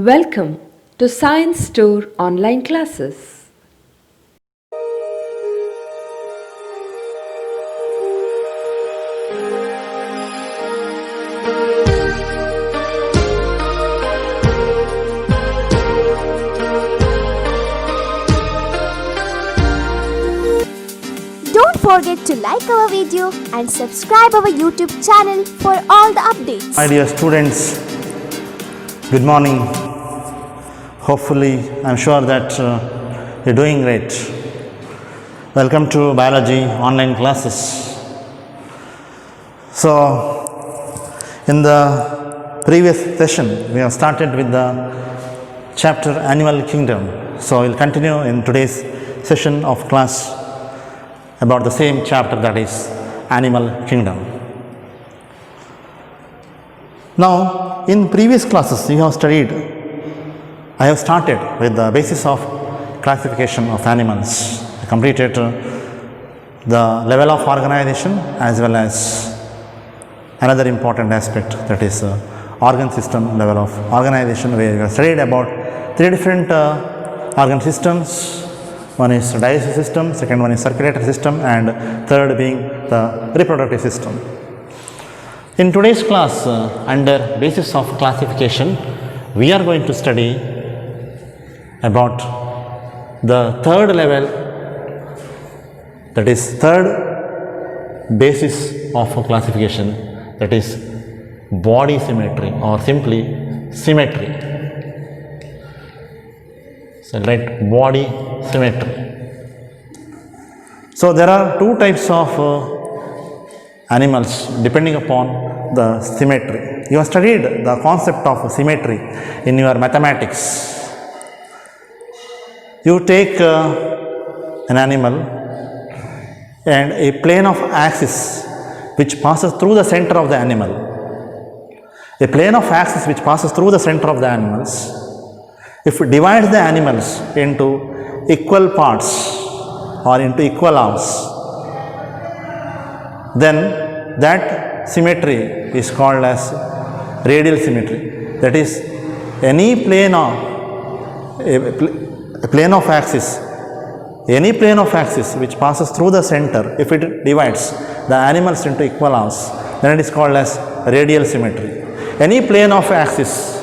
Welcome to Science Store online classes. Don't forget to like our video and subscribe our YouTube channel for all the updates. My dear students, good morning. Hopefully, I'm sure that you're doing great. Welcome to biology online classes. So, in the previous session, we have started with the chapter Animal Kingdom. So, we'll continue in today's session of class about the same chapter, that is Animal Kingdom. Now, in previous classes I have started with the basis of classification of animals. I completed the level of organization as well as another important aspect, that is organ system level of organization, where we have studied about three different organ systems. One is digestive system, second one is circulatory system, and third being the reproductive system. In today's class, under basis of classification, we are going to study about the third level, that is third basis of classification, that is body symmetry or simply symmetry. So, right, body symmetry. So, there are two types of animals depending upon the symmetry. You have studied the concept of symmetry in your mathematics. You take an animal and a plane of axis which passes through the center of the animal. A plane of axis which passes through the center of the animals. If we divide the animals into equal parts or into equal halves, then that symmetry is called as radial symmetry. That is, any plane of a plane of axis, any plane of axis which passes through the center, if it divides the animals into equal halves, then it is called as radial symmetry. Any plane of axis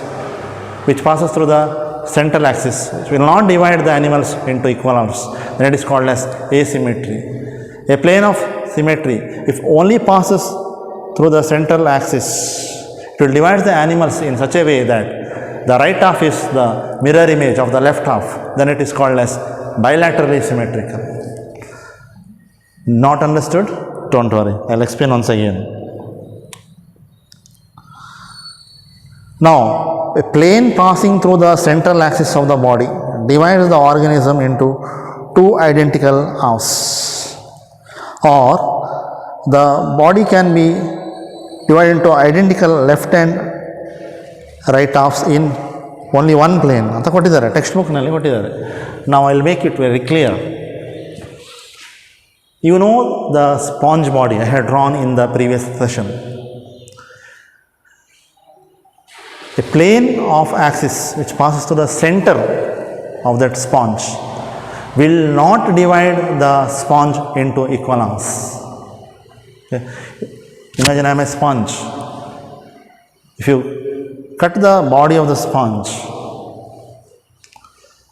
which passes through the central axis, which will not divide the animals into equal halves, then it is called as asymmetry. A plane of symmetry, if only passes through the central axis, it will divide the animals in such a way that the right half is the mirror image of the left half, then it is called as bilaterally symmetrical. Not understood? Don't worry, I'll explain once again. Now, a plane passing through the central axis of the body divides the organism into two identical halves, or the body can be divided into identical left and right halves in only one plane. Anta kottidare, textbook nalli kottidare. Now I will make it very clear. You know the sponge body I had drawn in the previous session. A plane of axis which passes to the center of that sponge will not divide the sponge into equal halves. Okay. Imagine I am a sponge. If you cut the body of the sponge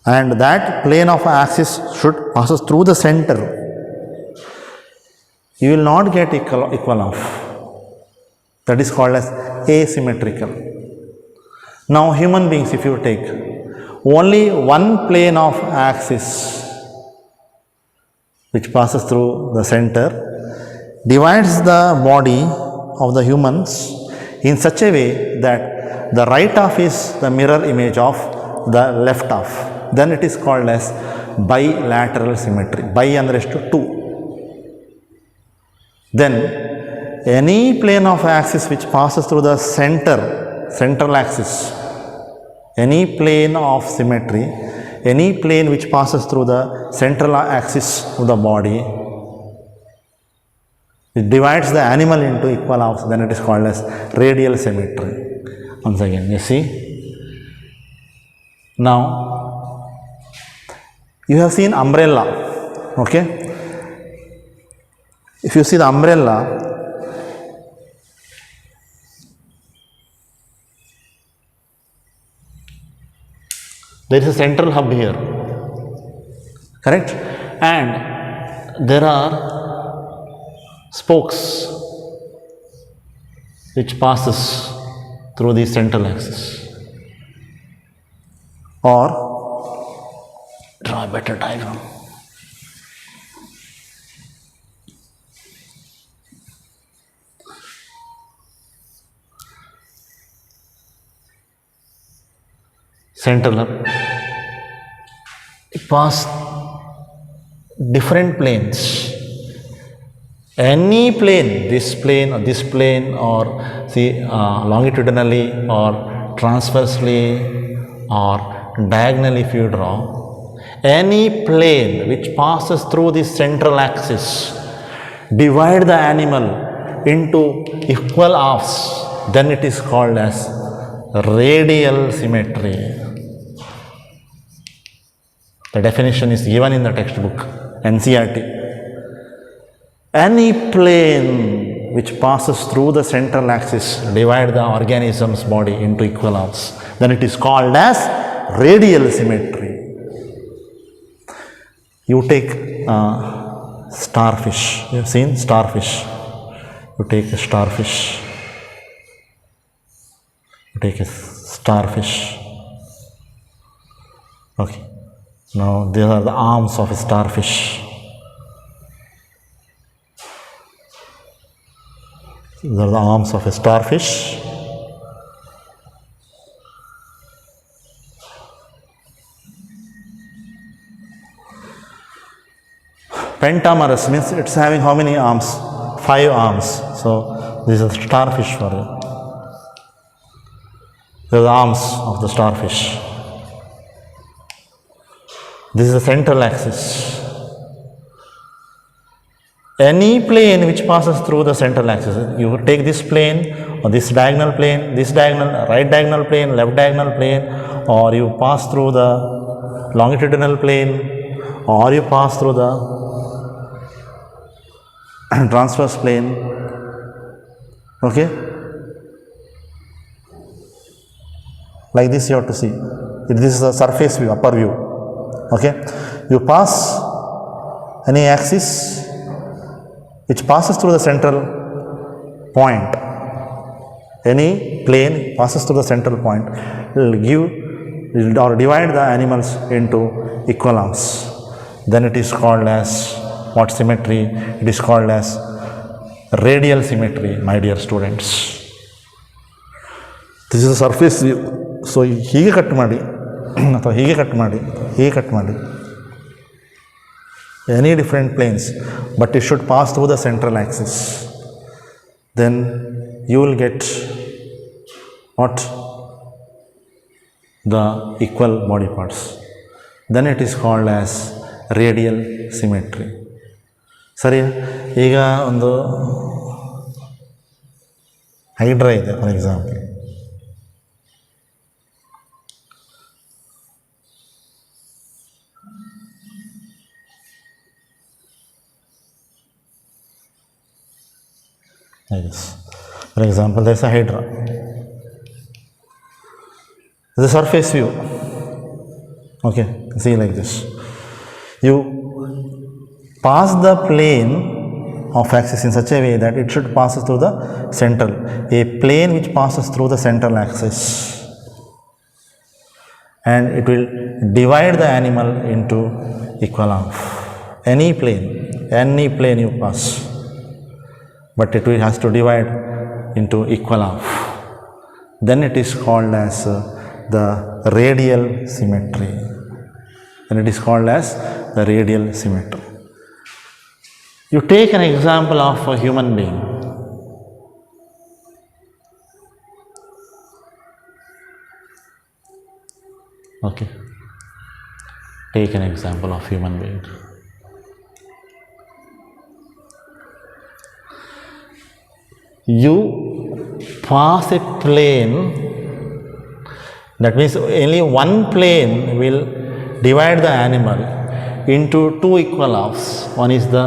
and that plane of axis should passes through the center, you will not get equal half. That is called as asymmetrical. Now, human beings, if you take only one plane of axis which passes through the center, divides the body of the humans in such a way that the right half is the mirror image of the left half, then it is called as bilateral symmetry. Bi andre ಎಷ್ಟು 2. Then any plane of axis which passes through the central axis, any plane of symmetry, any plane which passes through the central axis of the body, it divides the animal into equal halves, then it is called as radial symmetry. Once again, you see, Now, you have seen umbrella, okay? If you see the umbrella, there is a central hub here, correct? And there are spokes which passes through the central axis. Or draw a better diagram. Central hub. It passes different planes. Any plane, this plane or see longitudinally or transversely or diagonally if you draw, any plane which passes through the central axis, divide the animal into equal halves, then it is called as radial symmetry. The definition is given in the textbook, NCERT. Any plane which passes through the central axis, divide the organism's body into equal halves, then it is called as radial symmetry. You take starfish. You have seen starfish. You take a starfish. You take a starfish. Okay. Now these are the arms of a starfish. These are the arms of a starfish. Pentamerous means it's having how many arms? 5 arms. So this is a starfish for you. These are the arms of the starfish. This is the central axis. Any plane which passes through the central axis, you take this plane or this diagonal plane, this diagonal, right diagonal plane, left diagonal plane, or you pass through the longitudinal plane, or you pass through the transverse plane, okay? Like this you have to see. This is the surface view, upper view, okay? You pass any axis which passes through the central point, any plane passes through the central point, will give or divide the animals into equal halves. Then it is called as what symmetry? It is called as radial symmetry, my dear students. This is the surface view. So ಹೀಗೆ cut ಮಾಡಿ ಅಥವಾ ಹೀಗೆ cut ಮಾಡಿ, ಹೀಗೆ cut ಮಾಡಿ, any different planes, but it should pass through the central axis. Then you will get what? The equal body parts. Then it is called as radial symmetry. ಸರಿ, ಈಗ ಒಂದು ಹೈಡ್ರಾ ಇದೆ for example. Yes. For example, there is a hydra. The surface view. Okay, see like this. You pass the plane of axis in such a way that it should pass through the central. A plane which passes through the central axis, and it will divide the animal into equal half. Any plane you pass, but it will has to divide into equal half. Then it is called as the radial symmetry. Then it is called as the radial symmetry. You take an example of a human being. Okay. Take an example of human being. You pass a plane That means only one plane will divide the animal into two equal halves. One is the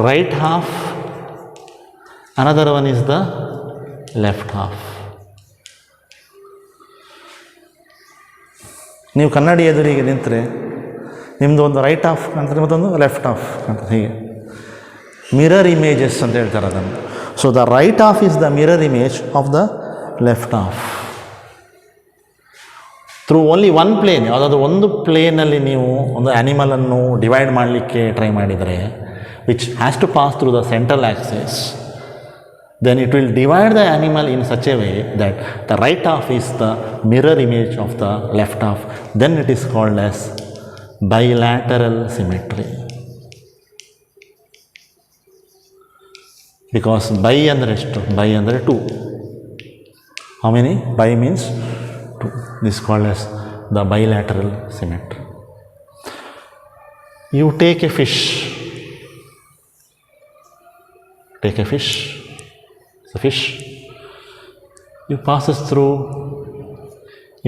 right half, another one is the left half. ನೀವು ಕನ್ನಡಿ ಎದುರಿಗೆ ನಿಂತರೆ ನಿಮ್ಮದು ಒಂದು right half ಕಾಣ್ತದೆ ಮತ್ತೊಂದು left half ಕಾಣ್ತದೆ. ಹೀಗೆ ಮಿರರ್ ಇಮೇಜಸ್ ಅಂತ ಹೇಳ್ತಾರೆ ಅದನ್ನು. So the right half is the mirror image of the left half. Through only one plane, ಯಾವುದಾದ್ರೂ ಒಂದು ಪ್ಲೇನಲ್ಲಿ ನೀವು ಒಂದು ಆ್ಯನಿಮಲನ್ನು ಡಿವೈಡ್ ಮಾಡಲಿಕ್ಕೆ ಟ್ರೈ ಮಾಡಿದರೆ, which has to pass through the central axis, then it will divide the animal in such a way that the right half is the mirror image of the left half. Then it is called as bilateral symmetry. Because bi andre ಎಷ್ಟು? Bi andre 2. How many? Bi means 2. This is called as the bilateral symmetry. You take a fish. Take a fish. The fish, it passes through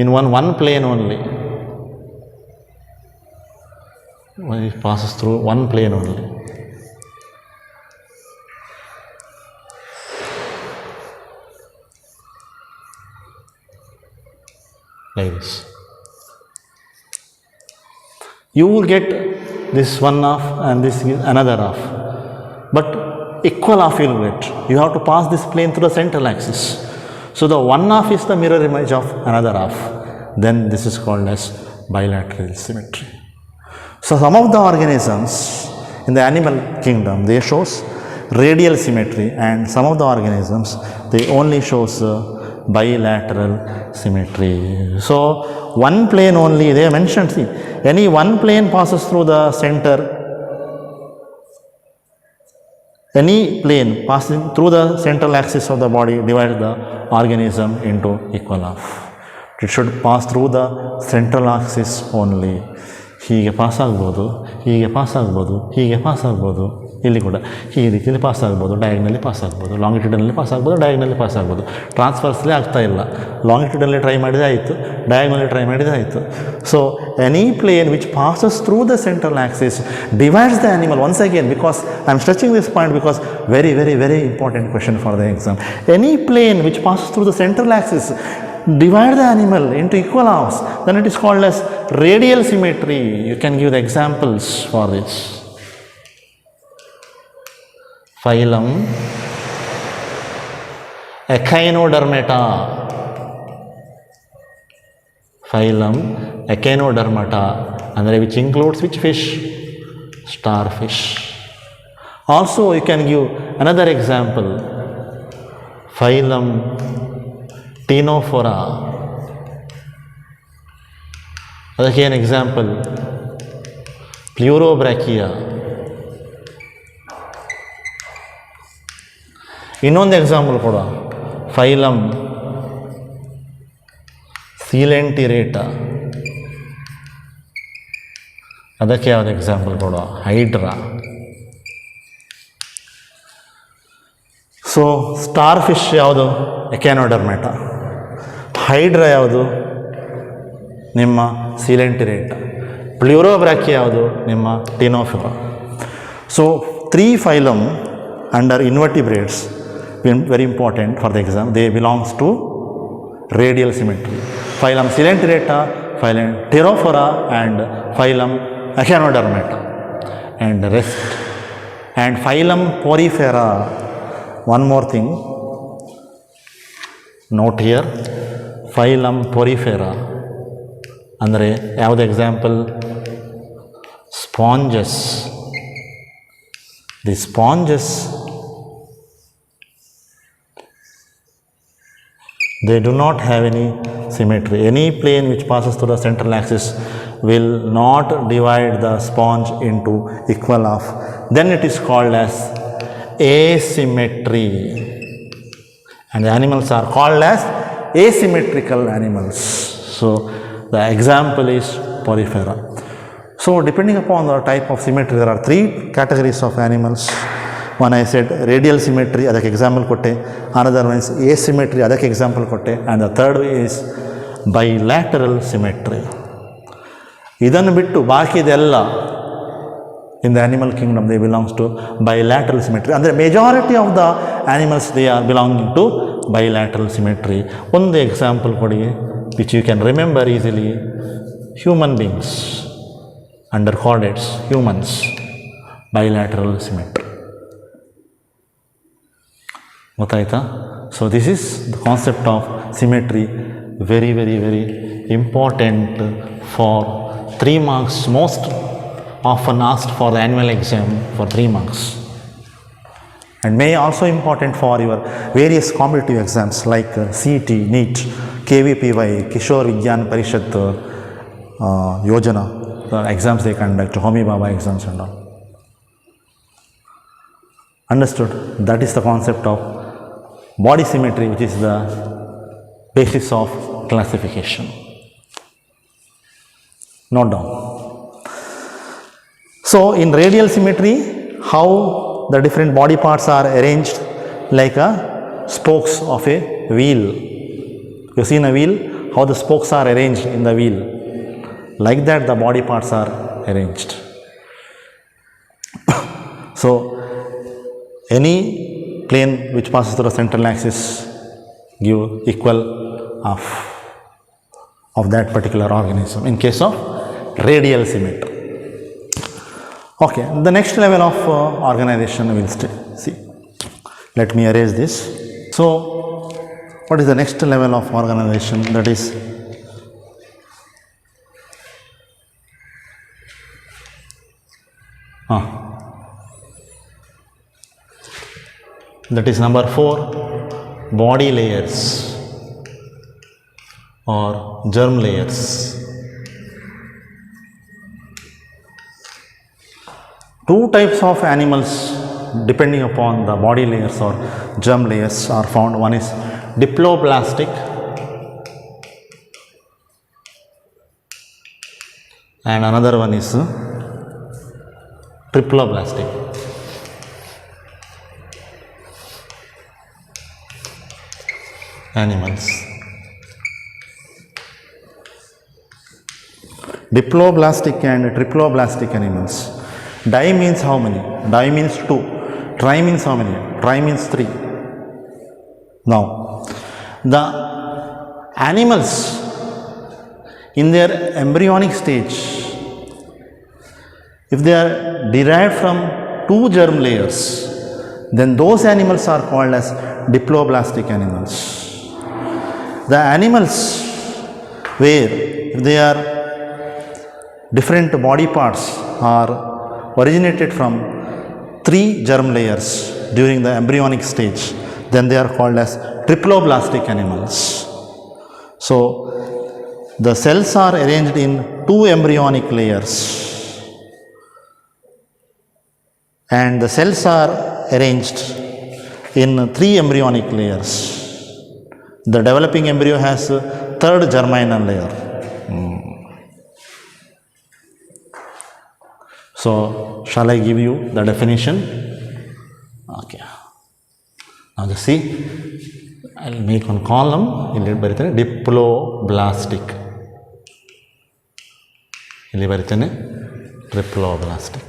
in one plane only. It passes through one plane only. Like this. You will get this one half and this is another half, but equal half you will get. You have to pass this plane through the central axis. So the one half is the mirror image of another half. Then this is called as bilateral symmetry. So some of the organisms in the animal kingdom, they shows radial symmetry, and some of the organisms they only shows bilateral symmetry. So one plane only they mentioned. See, any one plane passes through the center. Any plane passing through the central axis of the body divides the organism into equal half. It should pass through the central axis only. ಹೀಗೆ pass ಆಗ್ಬೋದು, ಹೀಗೆ pass ಆಗ್ಬೋದು, ಹೀಗೆ pass ಆಗ್ಬೋದು, ಇಲ್ಲಿ ಕೂಡ ಈ ರೀತಿಯಲ್ಲಿ ಪಾಸ್ ಆಗ್ಬೋದು, ಡಯಾಗ್ನಲ್ಲಿ ಪಾಸ್ ಆಗ್ಬೋದು, ಲಾಂಗಿಟ್ಯೂಡನಲ್ಲಿ ಪಾಸ್ ಆಗ್ಬೋದು, ಡಯಾಗ್ನಲ್ಲಿ ಪಾಸ್ ಆಗ್ಬೋದು. ಟ್ರಾನ್ಸ್ಫರ್ಸ್ಲೇ ಆಗ್ತಾ ಇಲ್ಲ. ಲಾಂಗಿಟ್ಯೂಡಲ್ಲಿ ಟ್ರೈ ಮಾಡಿದರೆ ಆಯಿತು, ಡಯಾಗ್ನಲ್ಲಿ ಟ್ರೈ ಮಾಡಿದರೆ ಆಯಿತು. So any plane which passes through the central axis divides the animal. Once again, because I am stretching this point because very very very important question for the exam. Any plane which passes through the central axis divide the animal into equal halves, then it is called as radial symmetry. You can give the examples for this. Phylum Echinodermata. Phylum Echinodermata, and which includes which fish? Starfish. Also you can give another example. Phylum Ctenophora. ಅದಕ್ಕೆ ಏನು example? ಪ್ಲ್ಯೂರೋಬ್ರ್ಯಾಕಿಯಾ. ಇನ್ನೊಂದು example ಕೊಡುವ, phylum ಸೀಲೆಂಟಿರೇಟ. ಅದಕ್ಕೆ ಯಾವುದು example ಕೊಡುವ? Hydra. So star fish ಯಾವುದು? ಎಕ್ಯಾನೋಡರ್ಮೆಟ. Hydra ಯಾವುದು? ನಿಮ್ಮ ಸೀಲೆಂಟಿರೇಟ. ಪ್ಲ್ಯೂರೋಬ್ರ್ಯಾಕಿಯಾ ಯಾವುದು? ನಿಮ್ಮ Ctenophora. So 3 phylum under invertebrates, very important for the exam. They belongs to radial symmetry. Phylum Coelenterata, Phylum Pterophora, and Phylum Echinodermata, and the rest. And Phylum Porifera. One more thing, note here, Phylum Porifera. ಅಂದರೆ ಯಾವುದು example? Sponges. The sponges, they do not have any symmetry. Any plane which passes through the central axis will not divide the sponge into equal half. Then it is called as asymmetry. And the animals are called as asymmetrical animals. So the example is Porifera. So depending upon the type of symmetry, there are 3 categories of animals. One I said radial symmetry, ಅದಕ್ಕೆ example ಕೊಟ್ಟೆ. Another one is asymmetry, ಅದಕ್ಕೆ example ಕೊಟ್ಟೆ. And the third is bilateral symmetry. ಇದನ್ನು ಬಿಟ್ಟು ಬಾಕಿದೆಲ್ಲ in the animal kingdom they belongs to bilateral symmetry. ಅಂದರೆ majority of the animals they are belonging to bilateral symmetry. ಒಂದು example ಕೊಡಿ which you can remember easily. Human beings under chordates, humans, bilateral symmetry. ಗೊತ್ತಾಯ್ತಾ? So this is the concept of symmetry, very very very important for 3 marks, most often asked for the annual exam for 3 marks, and may also important for your various competitive exams like CET, NEET, KVPY, Kishore Vigyan Parishat, Yojana, the exams they conduct, Homi Baba exams and all. Understood? That is the concept of body symmetry, which is the basis of classification. Note down. So in radial symmetry, how the different body parts are arranged like a spokes of a wheel. You see in a wheel how the spokes are arranged in the wheel. Like that the body parts are arranged. So any plane which passes through the central axis give equal half of that particular organism in case of radial symmetry. Okay, the next level of organization we will see. Let me erase this. So what is the next level of organization? That is that is number 4, body layers or germ layers. Two types of animals depending upon the body layers or germ layers are found. One is diploblastic and another one is triploblastic. Animals. Diploblastic and triploblastic animals. Di means how many? Di means 2. Tri means how many? Tri means 3. Now, the animals in their embryonic stage, if they are derived from 2 germ layers, then those animals are called as diploblastic animals. The animals where if they are different body parts are originated from 3 germ layers during the embryonic stage, then they are called as triploblastic animals. So the cells are arranged in 2 embryonic layers and the cells are arranged in 3 embryonic layers. The developing embryo has a 3rd germinal layer. So shall I give you the definition? Okay. Now just see, I will make one column. ಇಲ್ಲಿ ಬರೀತೇನೆ diploblastic. ಇಲ್ಲಿ ಬರೀತೇನೆ triploblastic.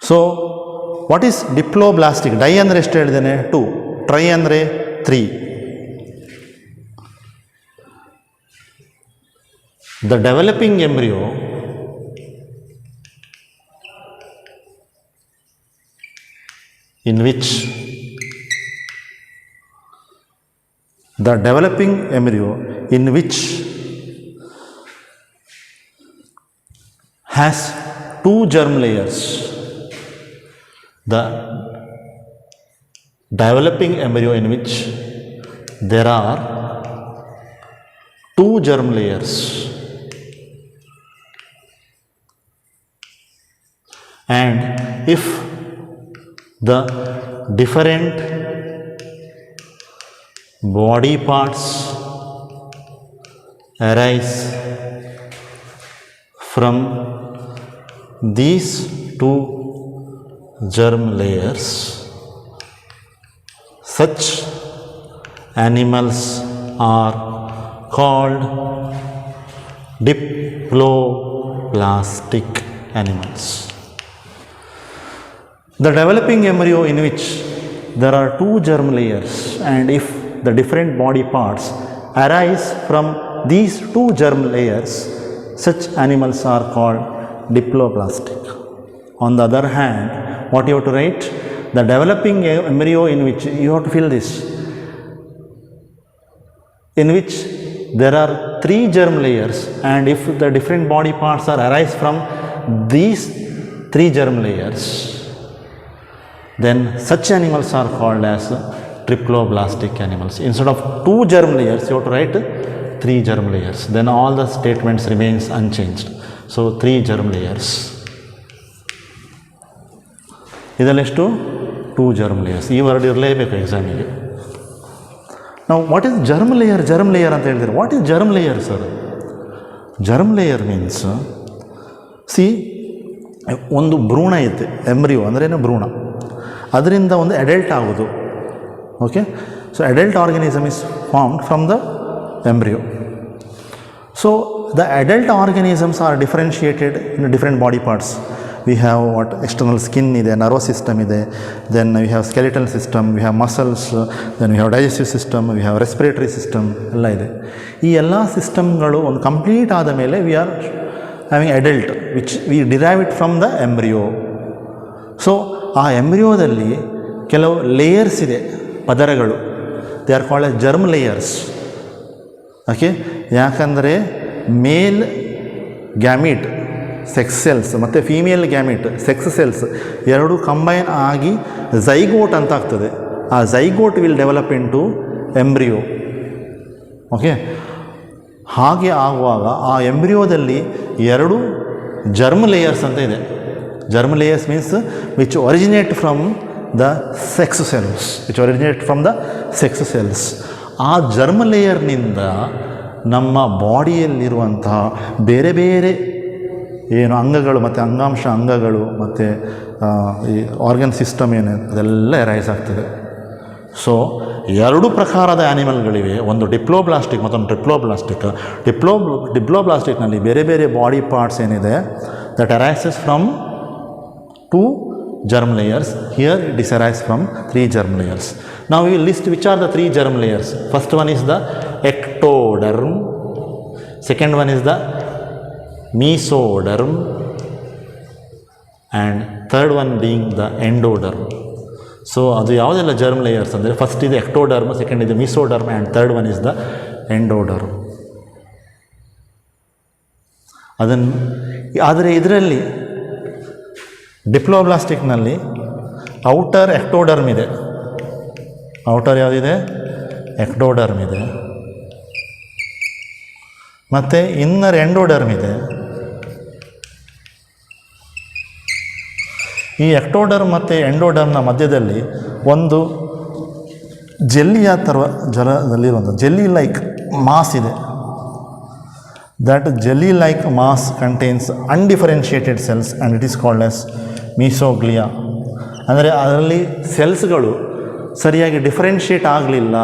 So what is diploblastic? Di ಅಂದರೆ ಎಷ್ಟು ಹೇಳಿದ್ದೇನೆ? 2. Tri ಅಂದರೆ 3. The developing embryo in which has 2 germ layers. The developing embryo in which there are 2 germ layers and if the different body parts arise from these two germ layers, such animals are called diploblastic animals. The developing embryo in which there are two germ layers, and if the different body parts arise from these two germ layers, such animals are called diploblastic. On the other hand, what you have to write? The developing embryo in which, you have to fill this, in which there are three germ layers, and if the different body parts are arise from these three germ layers, then such animals are called as triploblastic animals. Instead of two germ layers, you have to write three germ layers. Then all the statements remains unchanged. So three germ layers. ಇದರಲ್ಲೆಷ್ಟು two germ layers. ಈ word ಇರಲೇಬೇಕು ಎಕ್ಸಾಮಿಗೆ. ನಾವು what is germ layer ಅಂತ ಹೇಳ್ತೀರಿ. What is germ layer sir? Germ layer means, see, ಒಂದು ಭ್ರೂಣ ಐತೆ, ಎಂಬ್ರಿಯೋ ಅಂದ್ರೇನು ಭ್ರೂಣ, ಅದರಿಂದ ಒಂದು ಅಡಲ್ಟ್ ಆಗೋದು. Okay, so adult organism is formed from the embryo. So the adult organisms are differentiated in different body parts. We have what external skin ಇದೆ, nervous system ಇದೆ, then we have skeletal system, we have muscles, then we have digestive system, we have respiratory system ಎಲ್ಲ ಇದೆ. ಈ ಎಲ್ಲ ಸಿಸ್ಟಮ್ಗಳು ಒಂದು complete ಆದ ಮೇಲೆ we are having adult, which we derive it from the embryo. So ಆ ಎಂಬ್ರಿಯೋದಲ್ಲಿ ಕೆಲವು ಲೇಯರ್ಸ್ ಇದೆ, ಪದರಗಳು, they are called as germ layers. Okay, ಯಾಕಂದರೆ ಮೇಲ್ ಗ್ಯಾಮಿಟ್ ಸೆಕ್ಸ್ ಸೆಲ್ಸ್ ಮತ್ತು ಫೀಮೇಲ್ ಗ್ಯಾಮಿಟ್ ಸೆಕ್ಸ್ ಸೆಲ್ಸ್ ಎರಡು ಕಂಬೈನ್ ಆಗಿ ಝೈಗೋಟ್ ಅಂತ ಆಗ್ತದೆ. ಆ zygote will develop into embryo. Okay, ಹಾಗೆ ಆಗುವಾಗ ಆ ಎಂಬ್ರಿಯೋದಲ್ಲಿ ಎರಡು ಜರ್ಮ್ ಲೇಯರ್ಸ್ ಅಂತ ಇದೆ. Germ layers means which originate from the sex cells. ಆ ಜರ್ಮ್ ಲೇಯರ್ನಿಂದ ನಮ್ಮ ಬಾಡಿಯಲ್ಲಿರುವಂತಹ ಬೇರೆ ಬೇರೆ ಏನು ಅಂಗಗಳು ಮತ್ತು ಅಂಗಗಳು ಮತ್ತು ಈ ಆರ್ಗನ್ ಸಿಸ್ಟಮ್ ಏನು ಅದೆಲ್ಲ ರೈಸ್ ಆಗ್ತದೆ. ಸೊ ಎರಡು ಪ್ರಕಾರದ ಆ್ಯನಿಮಲ್ಗಳಿವೆ, ಒಂದು ಡಿಪ್ಲೋಬ್ಲಾಸ್ಟಿಕ್ ಮತ್ತೊಂದು ಟ್ರಿಪ್ಲೋಬ್ಲಾಸ್ಟಿಕ್. ಡಿಪ್ಲೋಬ್ಲಾಸ್ಟಿಕ್ನಲ್ಲಿ ಬೇರೆ ಬೇರೆ ಬಾಡಿ ಪಾರ್ಟ್ಸ್ ಏನಿದೆ that arises from two germ layers. Here it is arise from three germ layers. Now we will list which are the three germ layers. First one is the ectoderm, second one is the mesoderm, and third one being the endoderm. So ಅದು ಯಾವುದೆಲ್ಲ germ layers ಅಂದರೆ, first ಇದೆ ectoderm, second ಇದೆ mesoderm, and third one is the endoderm. ಅದನ್ನು ಆದರೆ ಇದರಲ್ಲಿ ಡಿಪ್ಲೋಬ್ಲಾಸ್ಟಿಕ್ನಲ್ಲಿ outer ectoderm ಇದೆ. Outer ಯಾವುದಿದೆ? ಎಕ್ಟೋಡರ್ಮ್ ಇದೆ. ಮತ್ತು ಇನ್ನರ್ ಎಂಡೋಡರ್ಮ್ ಇದೆ. ಈ ಎಕ್ಟೋಡರ್ಮ್ ಮತ್ತು ಎಂಡೋಡರ್ಮ್ನ ಮಧ್ಯದಲ್ಲಿ ಒಂದು ಜೆಲ್ಲಿಯ ಥರ ಜಲದಲ್ಲಿರುವಂಥ ಜೆಲ್ಲಿ ಲೈಕ್ ಮಾಸ್ ಇದೆ. That jelly like mass contains undifferentiated cells and it is called as mesoglea. ಅಂದರೆ ಅದರಲ್ಲಿ ಸೆಲ್ಸ್ಗಳು ಸರಿಯಾಗಿ ಡಿಫರೆನ್ಷಿಯೇಟ್ ಆಗಲಿಲ್ಲ,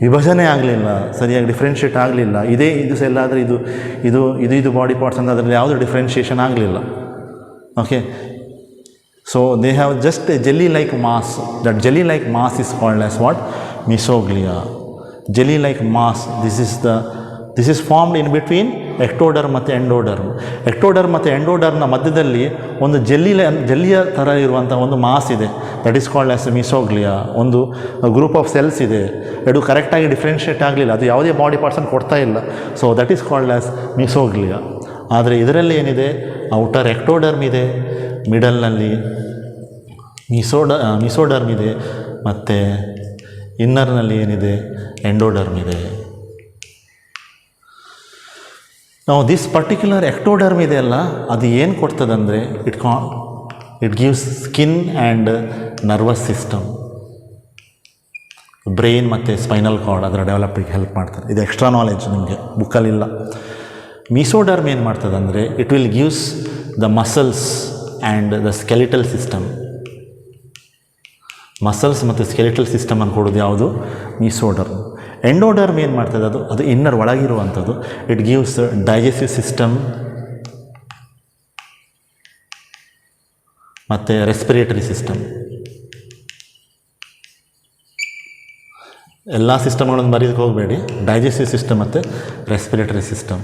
ವಿಭಜನೆ ಆಗಲಿಲ್ಲ, ಸರಿಯಾಗಿ ಡಿಫ್ರೆನ್ಷಿಯೇಟ್ ಆಗಲಿಲ್ಲ. ಇದು ಸೆಲ್ ಆದರೆ ಇದು ಬಾಡಿ ಪಾರ್ಟ್ಸ್ ಅಂತ ಅದರಲ್ಲಿ ಯಾವುದೂ ಡಿಫ್ರೆನ್ಷಿಯೇಷನ್ ಆಗಲಿಲ್ಲ. Okay, so they have just a jelly like mass. That jelly like mass is called as what? Mesoglea. Jelly like mass, this is formed in between ectoderm ಮತ್ತು endoderm. Ectoderm ಮತ್ತು ಎಂಡೋಡರ್ಮ್ನ ಮಧ್ಯದಲ್ಲಿ ಒಂದು ಜೆಲ್ಲಿಯ ಥರ ಇರುವಂಥ ಒಂದು ಮಾಸ್ ಇದೆ, ದಟ್ ಈಸ್ ಕಾಲ್ಡ್ ಆಸ್ ಮಿಸೋಗ್ಲಿಯಾ. ಒಂದು ಗ್ರೂಪ್ ಆಫ್ ಸೆಲ್ಸ್ ಇದೆ, ಎರಡು ಕರೆಕ್ಟಾಗಿ ಡಿಫ್ರೆನ್ಷಿಯೇಟ್ ಆಗಲಿಲ್ಲ, ಅದು ಯಾವುದೇ ಬಾಡಿ ಪಾರ್ಟ್ಸನ್ನು ಕೊಡ್ತಾ ಇಲ್ಲ. So that is called as mesoglea. ಆದರೆ ಇದರಲ್ಲಿ ಏನಿದೆ, ಔಟರ್ ಎಕ್ಟೋಡರ್ಮ್ ಇದೆ, ಮಿಡಲ್ನಲ್ಲಿ ಮಿಸೋಡರ್ಮ್ ಇದೆ, ಮತ್ತು ಇನ್ನರ್ನಲ್ಲಿ ಏನಿದೆ, ಎಂಡೋಡರ್ಮ್ ಇದೆ. ನಾವು ದಿಸ್ ಪರ್ಟಿಕ್ಯುಲರ್ ಎಕ್ಟೋಡರ್ಮ್ ಇದೆಯಲ್ಲ, ಅದು ಏನು ಕೊಡ್ತದಂದರೆ it gives skin and nervous system, brain ಮತ್ತು ಸ್ಪೈನಲ್ ಕಾರ್ಡ್ ಅದರ ಡೆವಲಪ್ಗೆ ಹೆಲ್ಪ್ ಮಾಡ್ತಾರೆ. ಇದು ಎಕ್ಸ್ಟ್ರಾ ನಾಲೆಜ್, ನಿಮಗೆ ಬುಕ್ಕಲ್ಲಿಲ್ಲ. ಮೀಸೋಡರ್ಮ್ ಏನು ಮಾಡ್ತದೆ ಅಂದರೆ it will gives the muscles and the skeletal system. Muscles ಮತ್ತು ಸ್ಕೆಲಿಟಲ್ ಸಿಸ್ಟಮನ್ನು ಕೊಡೋದು ಯಾವುದು? ಮೀಸೋಡರ್ಮ್. ಎಂಡೋಡರ್ಮ್ ಏನು ಮಾಡ್ತದೆ ಅದು ಇನ್ನರ್ ಒಳಗಿರುವಂಥದ್ದು. ಇಟ್ ಗಿವ್ಸ್ ಡೈಜೆಸ್ಟಿವ್ ಸಿಸ್ಟಮ್ ಮತ್ತು ರೆಸ್ಪಿರೇಟರಿ ಸಿಸ್ಟಮ್. ಎಲ್ಲ ಸಿಸ್ಟಮ್ಗಳನ್ನು ಬರೀದಕ್ಕೆ ಹೋಗಬೇಡಿ, ಡೈಜೆಸ್ಟಿವ್ ಸಿಸ್ಟಮ್ ಮತ್ತು ರೆಸ್ಪಿರೇಟರಿ ಸಿಸ್ಟಮ್.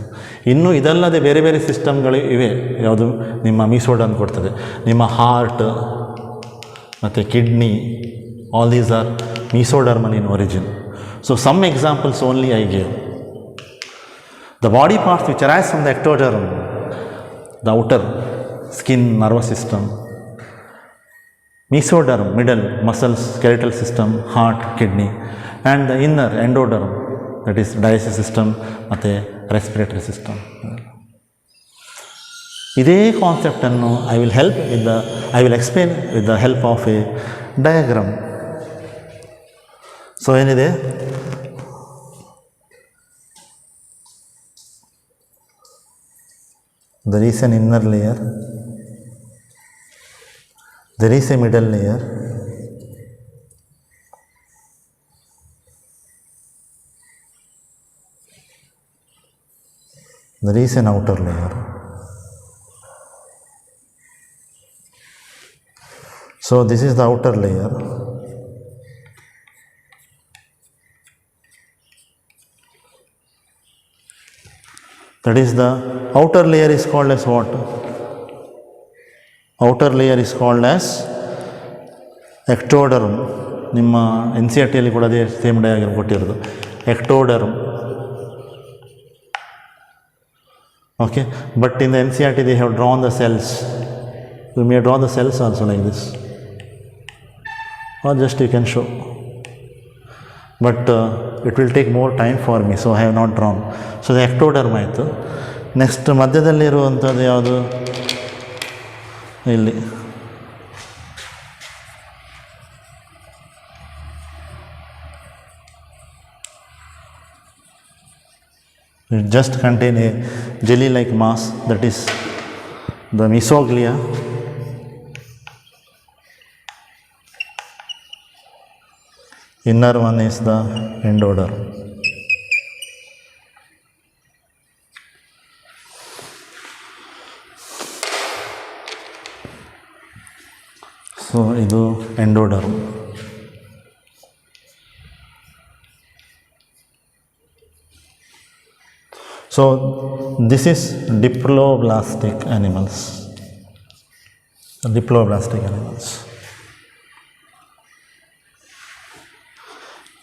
ಇನ್ನು ಇದಲ್ಲದೆ ಬೇರೆ ಬೇರೆ ಸಿಸ್ಟಮ್ಗಳು ಇವೆ. ಯಾವುದು? ನಿಮ್ಮ ಮೀಸೋಡರ್ಮ್ ಕೊಡ್ತದೆ. ನಿಮ್ಮ ಹಾರ್ಟ್ ಮತ್ತು kidney, all these are mesodermal in origin. So some examples only I gave. The body parts which arise from the ectoderm, the outer skin, nervous system, mesoderm, middle, muscles, skeletal system, heart, kidney, and the inner endoderm, that is digestive system ಮತ್ತು respiratory system. ಇದೇ ಕಾನ್ಸೆಪ್ಟನ್ನು I will explain with the help of a diagram. So ಏನಿದೆ? there is an inner layer, there is a middle layer, there is an outer layer. So this is the outer layer. That is the outer layer is called as what? Outer layer is called as ectoderm. ನಿಮ್ಮ N C R ಟಿಯಲ್ಲಿ ಕೂಡ ಅದೇ same diagram ಕೊಟ್ಟಿರೋದು, ectoderm. Okay, but in the NCERT they have drawn the cells. You may draw the cells also like this, or just you can show, but it will take more time for me, so I have not drawn. So the ectoderm ಆಯಿತು. Next ಮಧ್ಯದಲ್ಲಿರುವಂಥದ್ದು ಯಾವುದು? ಇಲ್ಲಿ it just contain a jelly like mass, that is the mesoglea. Inner one is the endoderm. So ಇದು endoderm. So this is diploblastic animals. Diploblastic animals.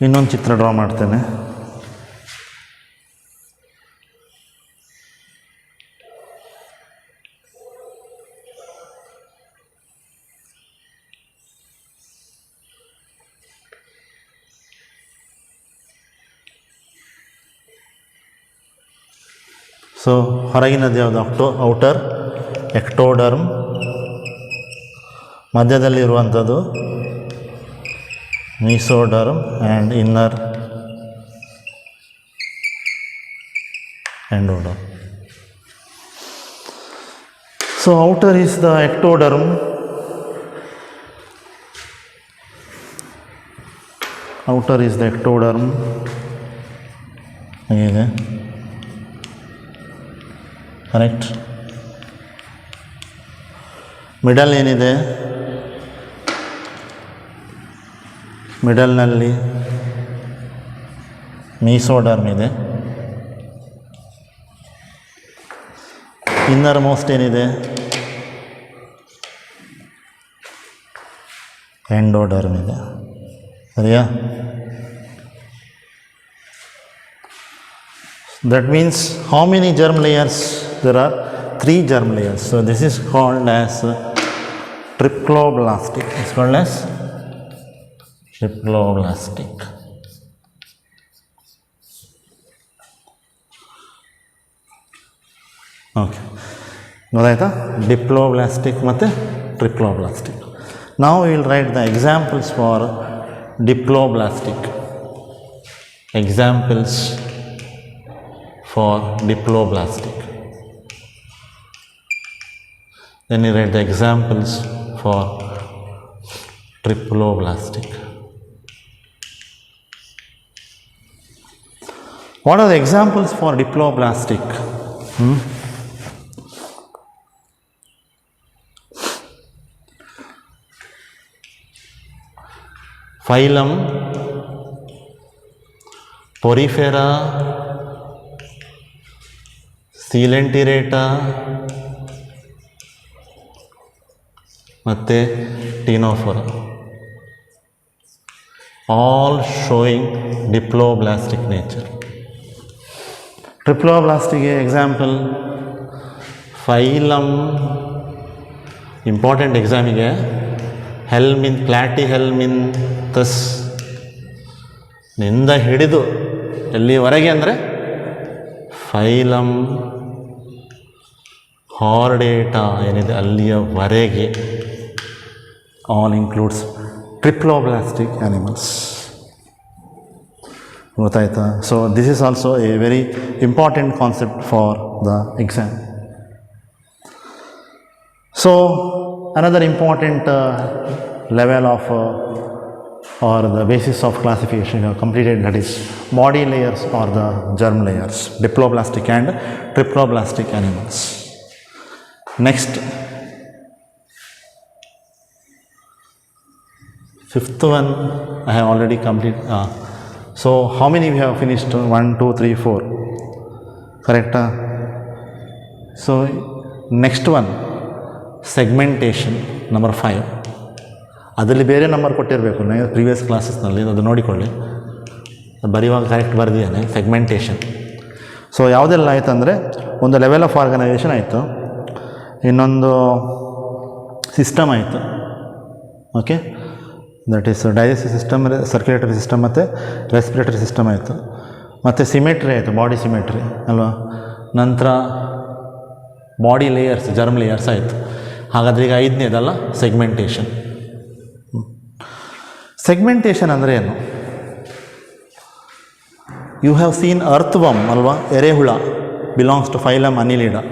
ಇನ್ನೊಂದು ಚಿತ್ರ draw ಮಾಡ್ತೇನೆ. So ಹೊರಗಿನದು ಯಾವುದು? Outer ectoderm. ಮಧ್ಯದಲ್ಲಿರುವಂಥದ್ದು mesoderm and inner endoderm. So outer is the ectoderm. Outer is the ectoderm. ಹೇಗಿದೆ? Correct. Middle ಏನಿದೆ? ಮಿಡಲ್ನಲ್ಲಿ ಮೀಸೋಡರ್ಮ್ ಇದೆ. ಇನ್ನರ್ ಮೋಸ್ಟ್ ಏನಿದೆ? ಎಂಡೋಡರ್ಮ್ ಇದೆ. ಸರಿಯಾ? That means how many germ layers? There are 3 germ layers. So this is called as triploblastic. It's called as triploblastic. Okay. ಗೊತ್ತಾಯ್ತಾ? diploblastic ಮತ್ತು triploblastic. Now we will write the examples for diploblastic. Examples for diploblastic. Then you write the examples for triploblastic. What are the examples for diploblastic? Phylum Porifera, Coelenterata ಮತ್ತು Ctenophora, all showing diploblastic nature. Triploblastic example phylum, important examiಗೆ ಪ್ಲಾಟಿಹೆಲ್ಮಿಂಥಸ್ ನಿಂದ ಹಿಡಿದು ಎಲ್ಲಿವರೆಗೆ ಅಂದರೆ phylum ಹಾರ್ಡೇಟಾ ಏನಿದೆ ಅಲ್ಲಿಯವರೆಗೆ all includes triploblastic animals. ಗೊತ್ತಾಯ್ತಾ? So this is also A very important concept for the exam. So another important level of or the basis of classification you have completed, that is body layers or the germ layers, diploblastic and triploblastic animals. Next, fifth one I have already completed. So how many we have finished? 1 2 3 4, correct? So next one, segmentation number 5. ಅದರಲ್ಲಿ ಬೇರೆ number ಕೊಟ್ಟಿರಬೇಕು ನೀವು previous ಕ್ಲಾಸಸ್ನಲ್ಲಿ, ಅದು ನೋಡಿಕೊಳ್ಳಿ. ಬರೆಯುವಾಗ correct ಬರೆದಿದ್ದಾನೆ. Segmentation. So ಯಾವುದೆಲ್ಲ ಆಯಿತು ಅಂದರೆ, ಒಂದು ಲೆವೆಲ್ ಆಫ್ ಆರ್ಗನೈಸೇಷನ್ ಆಯಿತು, ಇನ್ನೊಂದು ಸಿಸ್ಟಮ್ ಆಯಿತು. Okay, that is digestive system, circulatory system ಮತ್ತು ರೆಸ್ಪಿರೇಟರಿ ಸಿಸ್ಟಮ್ ಆಯಿತು. ಮತ್ತು ಸಿಮೆಟ್ರಿ ಆಯಿತು, ಬಾಡಿ ಸಿಮೆಟ್ರಿ ಅಲ್ವಾ. ನಂತರ ಬಾಡಿ ಲೇಯರ್ಸ್, ಜರ್ಮ್ ಲೇಯರ್ಸ್ ಆಯಿತು. ಹಾಗಾದರೆ ಈಗ 5ನೇದಲ್ಲ ಸೆಗ್ಮೆಂಟೇಷನ್. ಸೆಗ್ಮೆಂಟೇಷನ್ ಅಂದರೆ ಏನು? ಯು ಹ್ಯಾವ್ ಸೀನ್ ಅರ್ಥವಮ್ ಅಲ್ವಾ, ಎರೆಹುಳ, ಬಿಲಾಂಗ್ಸ್ ಟು ಫೈಲಮ್ ಅನಿಲಿಡಾ.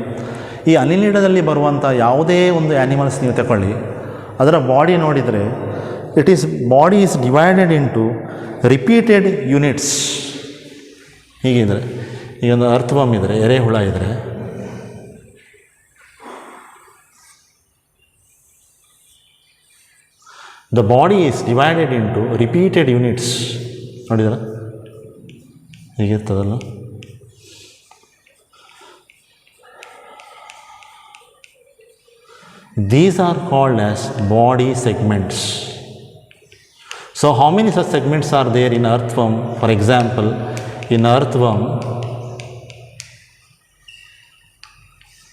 ಈ ಅನಿಲಿಡಾದಲ್ಲಿ ಬರುವಂಥ ಯಾವುದೇ ಒಂದು ಆ್ಯನಿಮಲ್ಸ್ ನೀವು ತಗೊಳ್ಳಿ, ಅದರ ಬಾಡಿ ನೋಡಿದರೆ body is divided into repeated units. ಹೀಗಿದ್ರೆ ಈಗ ಒಂದು ಅರ್ಥವಮ್ ಇದ್ದರೆ, ಎರೆಹುಳ ಇದ್ದರೆ, the body is divided into repeated units. ನೋಡಿದ್ರ ಹೀಗಿರ್ತದಲ್ಲ. These are called as body segments. So how many such segments are there in earthworm? For example, in earthworm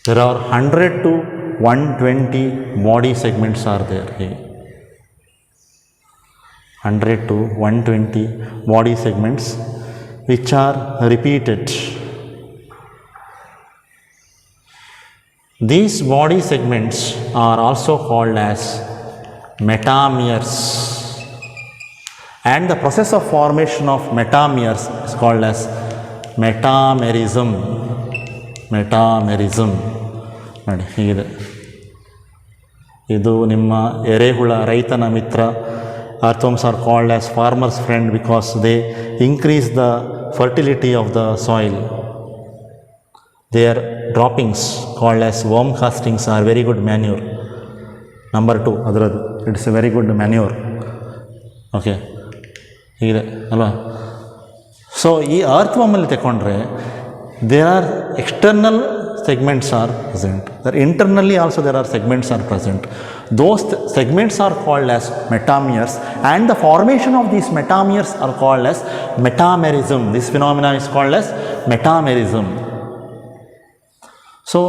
there are 100 to 120 body segments are there. 100 to 120 body segments which are repeated. These body segments are also called as metameres, and the process of formation of metameres is called as metamerism. Metamerism ನೋಡಿ ಹೀಗಿದೆ. ಇದು ನಿಮ್ಮ ಎರೆಹುಳ, ರೈತನ ಮಿತ್ರ. Earthworms are called as farmer's friend because they increase the fertility of the soil. Their droppings, called as worm castings, are very good manure. Number 2, ಅದರದ್ದು it's A very good manure. Okay, ಹೀಗಿದೆ ಅಲ್ವಾ. So ಈ ಅರ್ಥವರ್ಮಲ್ಲಿ ತಗೊಂಡ್ರೆ there are external segments are present. There internally also there are segments are present. Those segments are called as metameres, and the formation of these metameres are called as metamerism. This phenomena is called as metamerism. So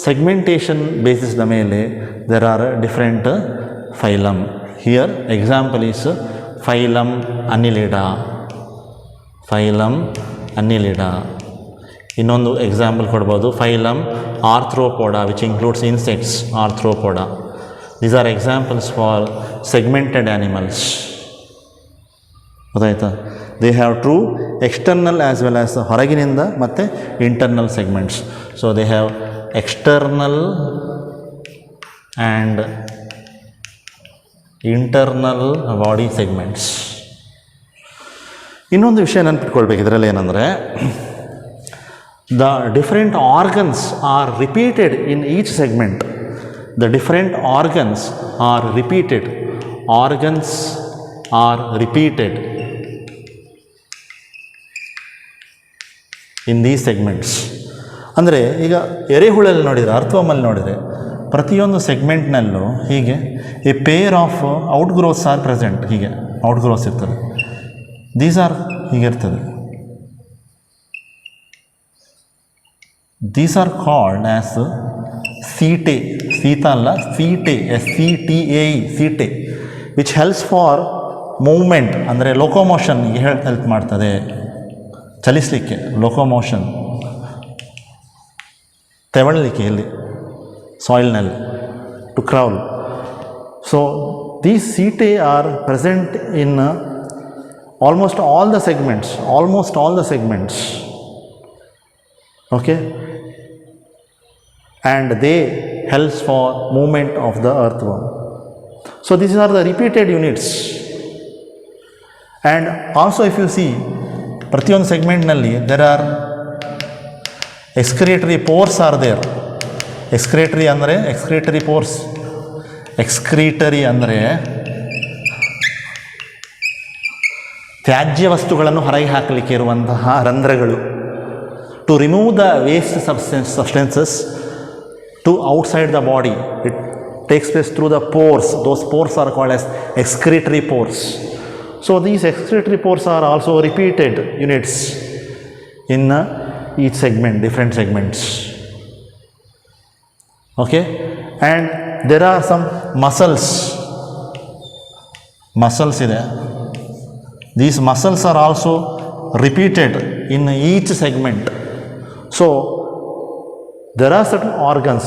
segmentation basis the mele there are different phylum. Here example is phylum Annelida. Phylum Annelida. ಇನ್ನೊಂದು example ಕೊಡ್ಬೋದು, phylum Arthropoda which includes insects, Arthropoda. These are examples for segmented animals. ಗೊತ್ತಾಯ್ತಾ? They have true external as well as ಹೊರಗಿನಿಂದ ಮತ್ತು internal segments. So they have external and internal body segments. ಇನ್ನೊಂದು ವಿಷಯ ನೆನಪಿಟ್ಕೊಳ್ಬೇಕು ಇದರಲ್ಲಿ ಏನಂದರೆ, the different organs are repeated in each segment. The different organs are repeated. Organs are repeated in these segments. ಅಂದರೆ ಈಗ ಎರೆಹುಳಲ್ಲಿ ನೋಡಿದರೆ, ಅರ್ಥವಮಲ್ಲಿ ನೋಡಿದರೆ, ಪ್ರತಿಯೊಂದು ಸೆಗ್ಮೆಂಟ್ನಲ್ಲೂ ಹೀಗೆ a pair of outgrowths are present. ಹೀಗೆ ಔಟ್ಗ್ರೋತ್ಸ್ ಇರ್ತದೆ. ದೀಸ್ ಆರ್ ಹೀಗಿರ್ತದೆ. These are called as setae, seta ಅಲ್ಲ setae, SETAE, setae, which helps for movement, ಅಂದರೆ ಲೊಕೊಮೋಷನ್ಗೆ ಹೆಲ್ಪ್ ಮಾಡ್ತದೆ, ಚಲಿಸಲಿಕ್ಕೆ, ಲೊಕೊಮೋಷನ್, ತೆವಳಲಿಕ್ಕೆ ಇಲ್ಲಿ ಸಾಯಿಲ್ನಲ್ಲಿ, to crawl. So these setae are present in almost all the segments, okay, and they helps for movement of the earthworm. So these are the repeated units. And also if you see, ಪ್ರತಿಯೊಂದು ಸೆಗ್ಮೆಂಟ್ನಲ್ಲಿ there are excretory pores are there. excretory ಅಂದರೆ excretory pores, excretory ಅಂದರೆ ತ್ಯಾಜ್ಯ ವಸ್ತುಗಳನ್ನು ಹೊರಗೆ ಹಾಕಲಿಕ್ಕೆ ಇರುವಂತಹ ರಂಧ್ರಗಳು. To remove the waste substances to outside the body, it takes place through the pores. Those pores are called as excretory pores. So these excretory pores are also repeated units in each segment, different segments. Okay, and there are some muscles ಇದೆ. These muscles are also repeated in each segment. So there are certain organs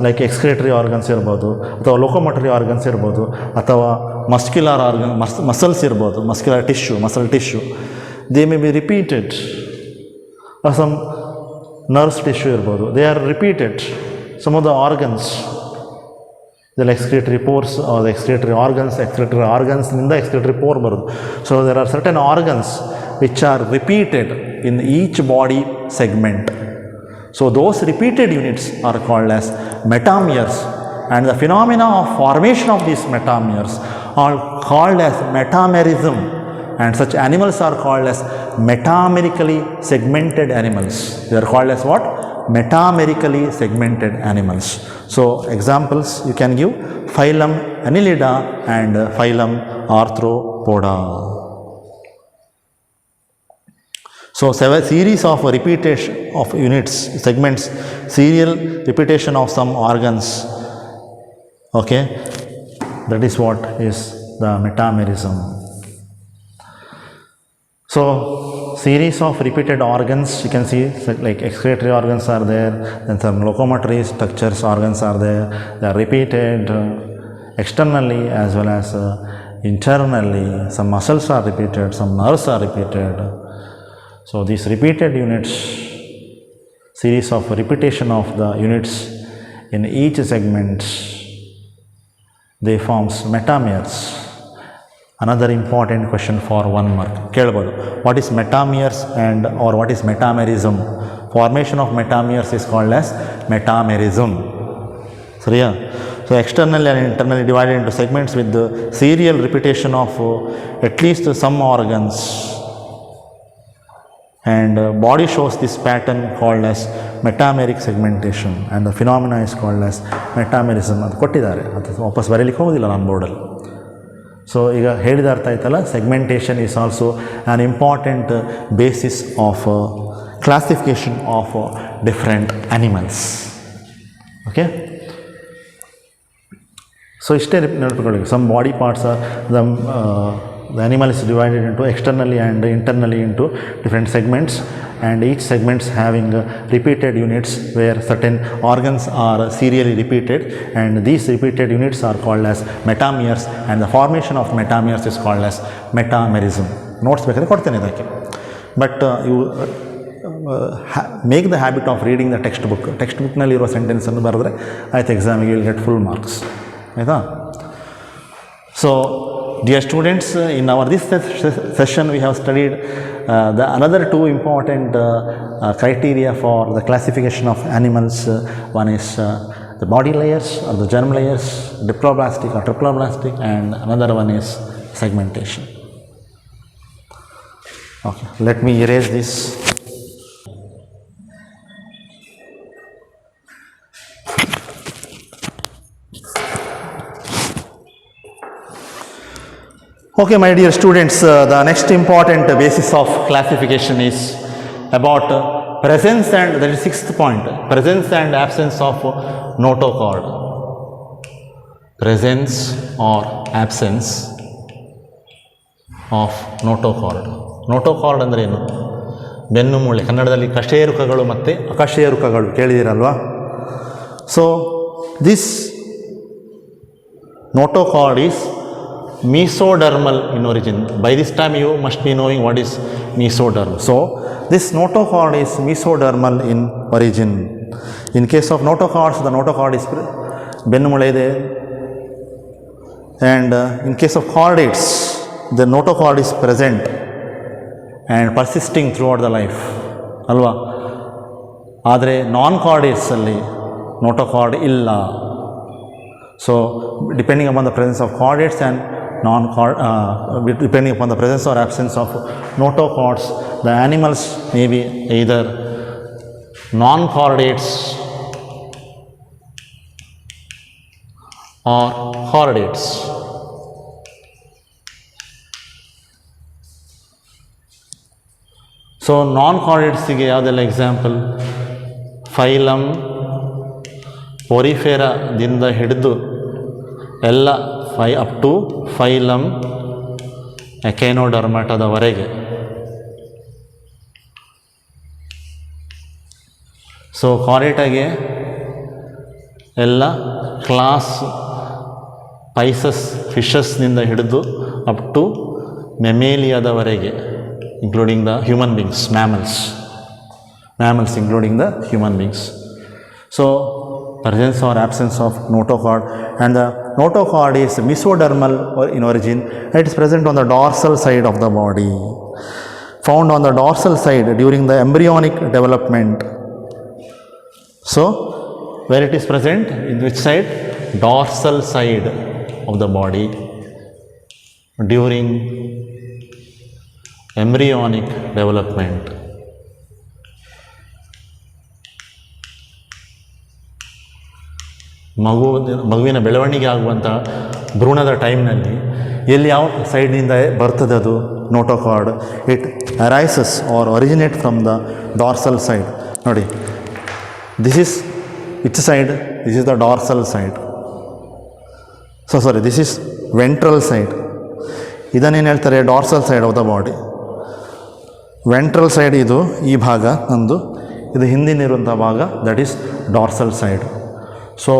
like excretory organs ಇರ್ಬೋದು, ಅಥವಾ locomotory organs ಇರ್ಬೋದು, ಅಥವಾ muscular organ, muscles ಇರ್ಬೋದು, muscular tissue, muscle tissue, they may be repeated. or some nerves tissue ಇರ್ಬೋದು, they are repeated. some of the organs, the excretory pores or the excretory organs ನಿಂದ excretory pore ಬರೋದು. So there are certain organs which are repeated in each body segment. So those repeated units are called as metameres, and the phenomena of formation of these metameres are called as metamerism, and such animals are called as metamerically segmented animals. They are called as what? Metamerically segmented animals. So examples you can give: phylum Annelida and phylum Arthropoda. So series of repetition of units, segments, serial repetition of some organs. Okay, that is what is the metamerism. So series of repeated organs, you can see like excretory organs are there, then some locomotory structures organs are there. They are repeated externally as well as internally. Some muscles are repeated, some nerves are repeated. So these repeated units, series of repetition of the units in each segment, they forms metameres. Another important question for 1 mark. ಕೇಳಬಹುದು, what is metameres and or what is metamerism? Formation of metameres is called as metamerism. ಸರಿಯಾ? So externally and internally divided into segments with the serial repetition of at least some organs. And body shows this pattern called as metameric segmentation, and the phenomena is called as metamerism. ಅದು ಕೊಟ್ಟಿದ್ದಾರೆ, ಅದು ವಾಪಸ್ ಬರೀಲಿಕ್ಕೆ ಹೋಗೋದಿಲ್ಲ ನಾನು ಬೋರ್ಡಲ್ಲಿ. So ಈಗ ಹೇಳಿದ ಅರ್ಥ ಆಯ್ತಲ್ಲ, segmentation is also an important basis of classification of different animals. Okay, so ಇಷ್ಟೇ ನೆನಪಿಕೊಳ್ಳಿ. Some body parts are the animal is divided into externally and internally into different segments, and each segments having repeated units where certain organs are serially repeated, and these repeated units are called as metameres, and the formation of metameres is called as metamerism. Notes ಬೇಕಾದ್ರೆ ಕೊಡ್ತೇನೆ ಇದಕ್ಕೆ, but ಇವು make the habit of reading the text ಬುಕ್ನಲ್ಲಿರುವ ಸೆಂಟೆನ್ಸನ್ನು ಬರೆದ್ರೆ ಆಯ್ತು, ಎಕ್ಸಾಮಿಗೆ will get full marks. ಆಯಿತಾ? So dear students, in our this session we have studied the another two important criteria for the classification of animals. One is the body layers or the germ layers, diploblastic or triploblastic, and another one is segmentation. Okay, let me erase this. Okay, my dear students, the next important basis of classification is about presence, and that is sixth point, presence and absence of notochord. Presence or absence of notochord. Notochord ಅಂದರೆ ಏನು? ಬೆನ್ನು ಮೂಳೆ, ಕನ್ನಡದಲ್ಲಿ ಕಶೇರುಕಗಳು ಮತ್ತು ಅಕಶೇರುಕಗಳು ಕೇಳಿದಿರಲ್ವಾ? So this notochord is mesodermal in origin. By this time you must be knowing what is mesoderm. So this notochord is mesodermal in origin. In case of notochords, the notochord is ಬೆನ್ನು ಮೂಳೆ ಇದೆ, and in case of chordates, the notochord is present and persisting throughout the life, ಅಲ್ವಾ? ಆದರೆ ನಾನ್ ಕಾರ್ಡೇಟ್ಸಲ್ಲಿ notochord ಇಲ್ಲ. So depending upon the presence of chordates and depending upon the presence or absence of notochords, the animals may be either non-chordates or chordates. So non-chordatesಗೆ ಯಾವುದೆಲ್ಲ example? Phylum ಪೊರಿಫೆರಾದಿಂದ ಹಿಡಿದು ಎಲ್ಲ up to phylum ಎಕೈನೋಡರ್ಮಾಟದವರೆಗೆ. So ಕಾರಿಟಾಗೆ ಎಲ್ಲ class Pisces ಫಿಶಸ್ನಿಂದ ಹಿಡಿದು ಅಪ್ ಟು ಮೆಮೇಲಿಯಾದವರೆಗೆ, including the human beings, mammals including the human beings. So presence or absence of notochord, and the notochord is mesodermal or in origin. It is present on the dorsal side of the body, found on the dorsal side during the embryonic development. So where it is present, in which side? Dorsal side of the body during embryonic development. ಮಗುವಿನ ಬೆಳವಣಿಗೆ ಆಗುವಂಥ ಭ್ರೂಣದ ಟೈಮ್ನಲ್ಲಿ ಎಲ್ಲಿ ಯಾವ ಸೈಡ್ನಿಂದ ಬರ್ತದೆ ಅದು notochord? It arises or originate from the dorsal side. ನೋಡಿ, this is which side? This is the dorsal side. This is ventral side. ಇದನ್ನೇನು ಹೇಳ್ತಾರೆ? Dorsal side of the body. Ventral side ಇದು ಈ ಭಾಗ ನಂದು, ಇದು ಹಿಂದಿನಿರುವಂಥ ಭಾಗ, that is dorsal side. So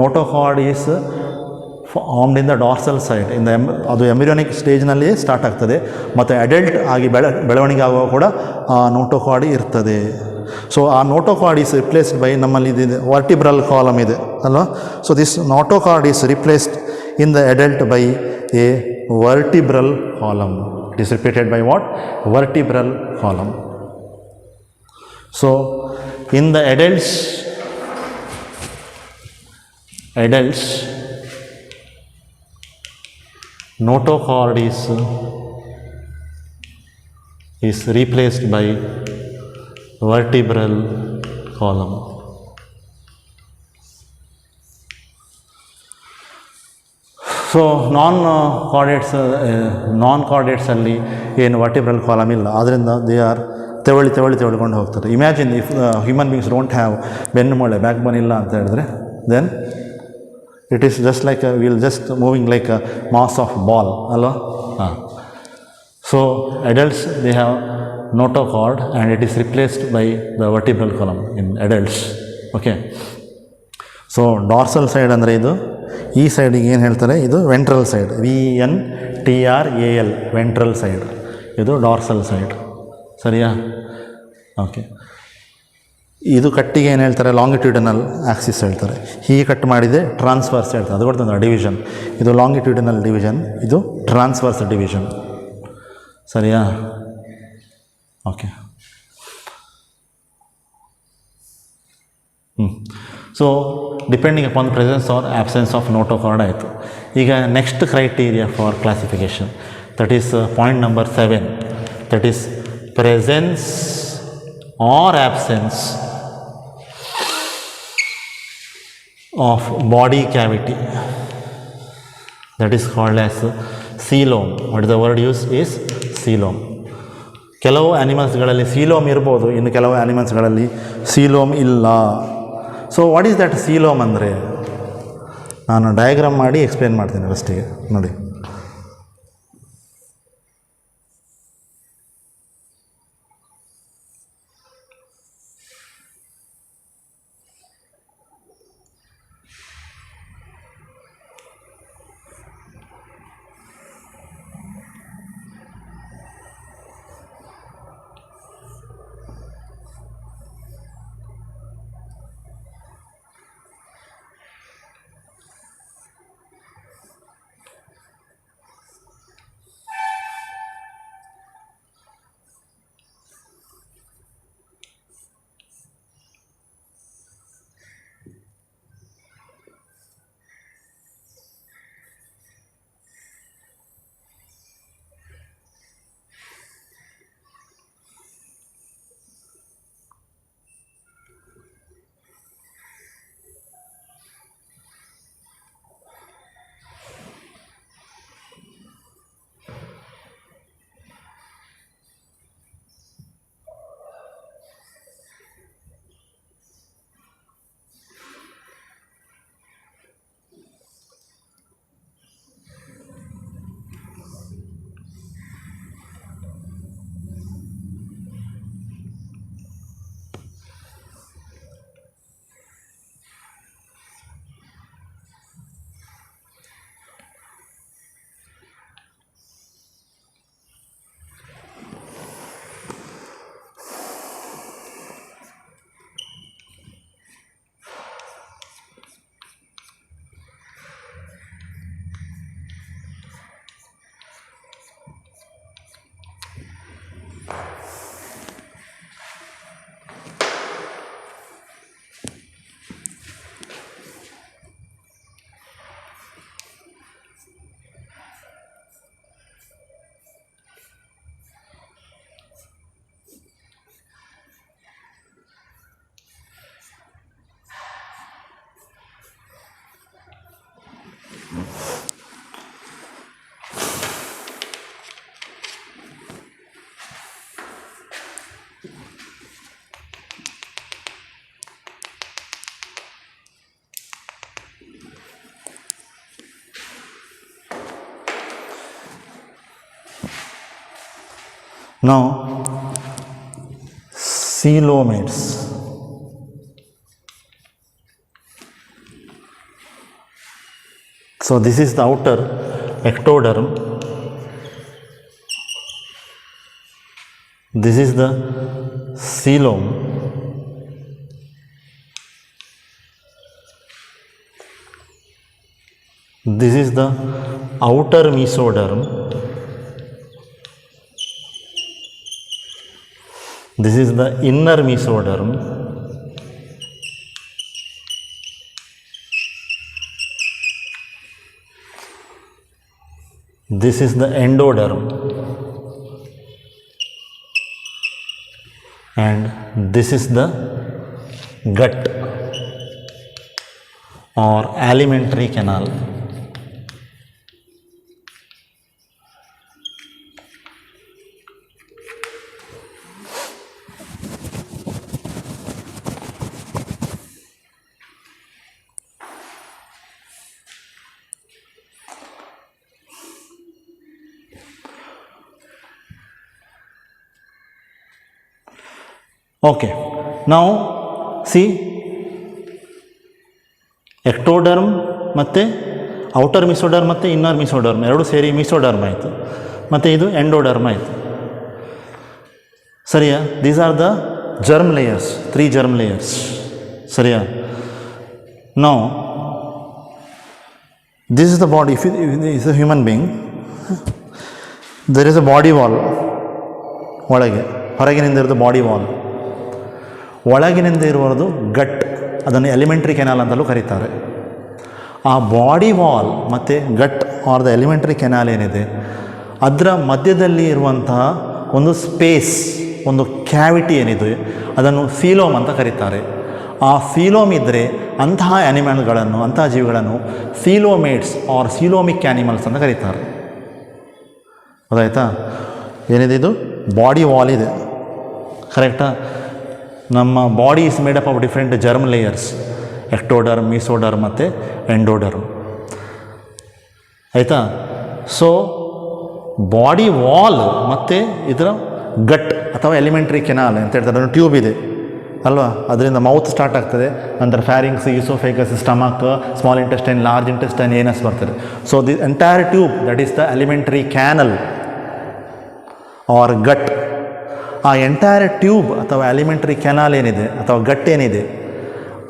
notochord is formed in the dorsal side. ಅದು ಎಂಬ್ರಿಯೋನಿಕ್ ಸ್ಟೇಜ್ನಲ್ಲಿ ಸ್ಟಾರ್ಟ್ ಆಗ್ತದೆ, ಮತ್ತು ಅಡಲ್ಟ್ ಆಗಿ ಬೆಳವಣಿಗೆ ಆಗುವಾಗ ಕೂಡ ಆ ನೋಟೋಕಾರ್ಡ್ ಇರ್ತದೆ. ಸೊ ಆ ನೋಟೋಕಾರ್ಡ್ ಈಸ್ ರಿಪ್ಲೇಸ್ಡ್ ಬೈ, ನಮ್ಮಲ್ಲಿ ಇದು ವರ್ಟಿಬ್ರಲ್ ಕಾಲಮ್ ಇದೆ ಅಲ್ವಾ? So this notochord is replaced in the adult by A vertebral column. It is repeated by what? Vertebral column. So in the adults notochord is replaced by vertebral column. So ನಾನ್-ಕಾರ್ಡೇಟ್ಸಲ್ಲಿ ಏನು vertebral column ಇಲ್ಲ, ಆದ್ದರಿಂದ they are ತೆವಳಿಕೊಂಡು ಹೋಗ್ತಾರೆ. Imagine if human beings don't have ಬೆನ್ನು ಮೂಳೆ, back bone ಇಲ್ಲ ಅಂತ ಹೇಳಿದ್ರೆ, then it is just like will just moving like a mass of ball ಅಲ್ವಾ? ಹಾಂ. So adults they have notochord and it is replaced by the vertebral column in adults. Okay. So dorsal side ಅಂದರೆ ಇದು, ಈ ಸೈಡಿಗೆ ಏನು ಹೇಳ್ತಾರೆ? ಇದು ventral side, VENTRAL, ventral side. ಇದು ಡಾರ್ಸಲ್ ಸೈಡ್. ಸರಿಯಾ? ಓಕೆ. ಇದು ಕಟ್ಟಿಗೆ ಏನು ಹೇಳ್ತಾರೆ, ಲಾಂಗಿಟ್ಯೂಡಿನಲ್ ಆಕ್ಸಿಸ್ ಹೇಳ್ತಾರೆ. ಹೀಗೆ ಕಟ್ ಮಾಡಿದೆ ಟ್ರಾನ್ಸ್ವರ್ಸ್ ಹೇಳ್ತಾರೆ. ಅದು ಗೊತ್ತಂದ್ರೆ ಡಿವಿಷನ್. ಇದು ಲಾಂಗಿಟ್ಯೂಡಿನಲ್ ಡಿವಿಷನ್, ಇದು ಟ್ರಾನ್ಸ್ವರ್ಸ್ ಡಿವಿಷನ್. ಸರಿಯಾ? Okay. So depending upon presence or absence of notochord ಆಯಿತು. ಈಗ next criteria for classification, that is point number 7, that is presence or absence of body cavity, that is called as coelom. What is the word use is coelom. ಕೆಲವು ಆ್ಯನಿಮಲ್ಸ್ಗಳಲ್ಲಿ coelom ಇರ್ಬೋದು, ಇನ್ನು ಕೆಲವು ಆ್ಯನಿಮಲ್ಸ್ಗಳಲ್ಲಿ coelom ಇಲ್ಲ. So what is that coelom ಅಂದರೆ, ನಾನು diagram ಮಾಡಿ ಎಕ್ಸ್ಪ್ಲೇನ್ ಮಾಡ್ತೀನಿ ಫಸ್ಟಿಗೆ. ನೋಡಿ, now coelomates. So this is the outer ectoderm, this is the coelom, this is the outer mesoderm, this is the inner mesoderm, this is the endoderm, and this is the gut or alimentary canal. Okay, now see ectoderm ಮತ್ತು outer mesoderm ಮತ್ತು inner mesoderm ಎರಡು ಸೇರಿ mesoderm ಆಯಿತು, ಮತ್ತು ಇದು endoderm ಆಯಿತು. ಸರಿಯಾ? These are the germ layers, 3 germ layers. ಸರಿಯಾ? Now, this is the body. If it is a human being, there is a body wall. ಒಳಗೆ, ಹೊರಗಿನಿಂದ ಇರೋದು ಬಾಡಿ ವಾಲ್, ಒಳಗಿನಿಂದ ಇರುವುದು ಗಟ್, ಅದನ್ನು ಎಲಿಮೆಂಟ್ರಿ ಕೆನಾಲ್ ಅಂತಲೂ ಕರೀತಾರೆ. ಆ ಬಾಡಿ ವಾಲ್ ಮತ್ತು ಗಟ್ ಆರ್ ದ ಎಲಿಮೆಂಟ್ರಿ ಕೆನಾಲ್ ಏನಿದೆ, ಅದರ ಮಧ್ಯದಲ್ಲಿ ಇರುವಂತಹ ಒಂದು ಸ್ಪೇಸ್, ಒಂದು ಕ್ಯಾವಿಟಿ ಏನಿದೆ, ಅದನ್ನು ಸೀಲೋಮ್ ಅಂತ ಕರೀತಾರೆ. ಆ ಸೀಲೋಮ್ ಇದ್ದರೆ ಅಂತಹ ಆ್ಯನಿಮಲ್ಗಳನ್ನು, ಅಂತಹ ಜೀವಿಗಳನ್ನು ಸೀಲೋಮೇಟ್ಸ್ ಆರ್ ಸೀಲೋಮಿಕ್ ಆ್ಯನಿಮಲ್ಸ್ ಅಂತ ಕರೀತಾರೆ. ಗೊತ್ತಾಯ್ತಾ? ಏನಿದೆ ಇದು? ಬಾಡಿ ವಾಲ್ ಇದೆ, ಕರೆಕ್ಟಾ? ನಮ್ಮ body is made up of different germ layers, ectoderm, mesoderm ಮತ್ತು ಎಂಡೋಡರ್ಮ್. ಆಯಿತಾ? ಸೊ ಬಾಡಿ ವಾಲ್ ಮತ್ತು ಇದರ ಗಟ್ ಅಥವಾ ಎಲಿಮೆಂಟ್ರಿ ಕೆನಾಲ್ ಅಂತ ಹೇಳ್ತಾರೆ, ಅದನ್ನು ಟ್ಯೂಬ್ ಇದೆ ಅಲ್ವಾ? ಅದರಿಂದ ಮೌತ್ ಸ್ಟಾರ್ಟ್ ಆಗ್ತದೆ, ನಂತರ pharynx, oesophagus, stomach, small intestine, large intestine, anus ಬರ್ತದೆ. So the entire tube, that is the alimentary canal or gut. ಆ ಎಂಟೈರ್ ಟ್ಯೂಬ್ ಅಥವಾ ಎಲಿಮೆಂಟ್ರಿ ಕೆನಾಲ್ ಏನಿದೆ ಅಥವಾ ಗಟ್ ಏನಿದೆ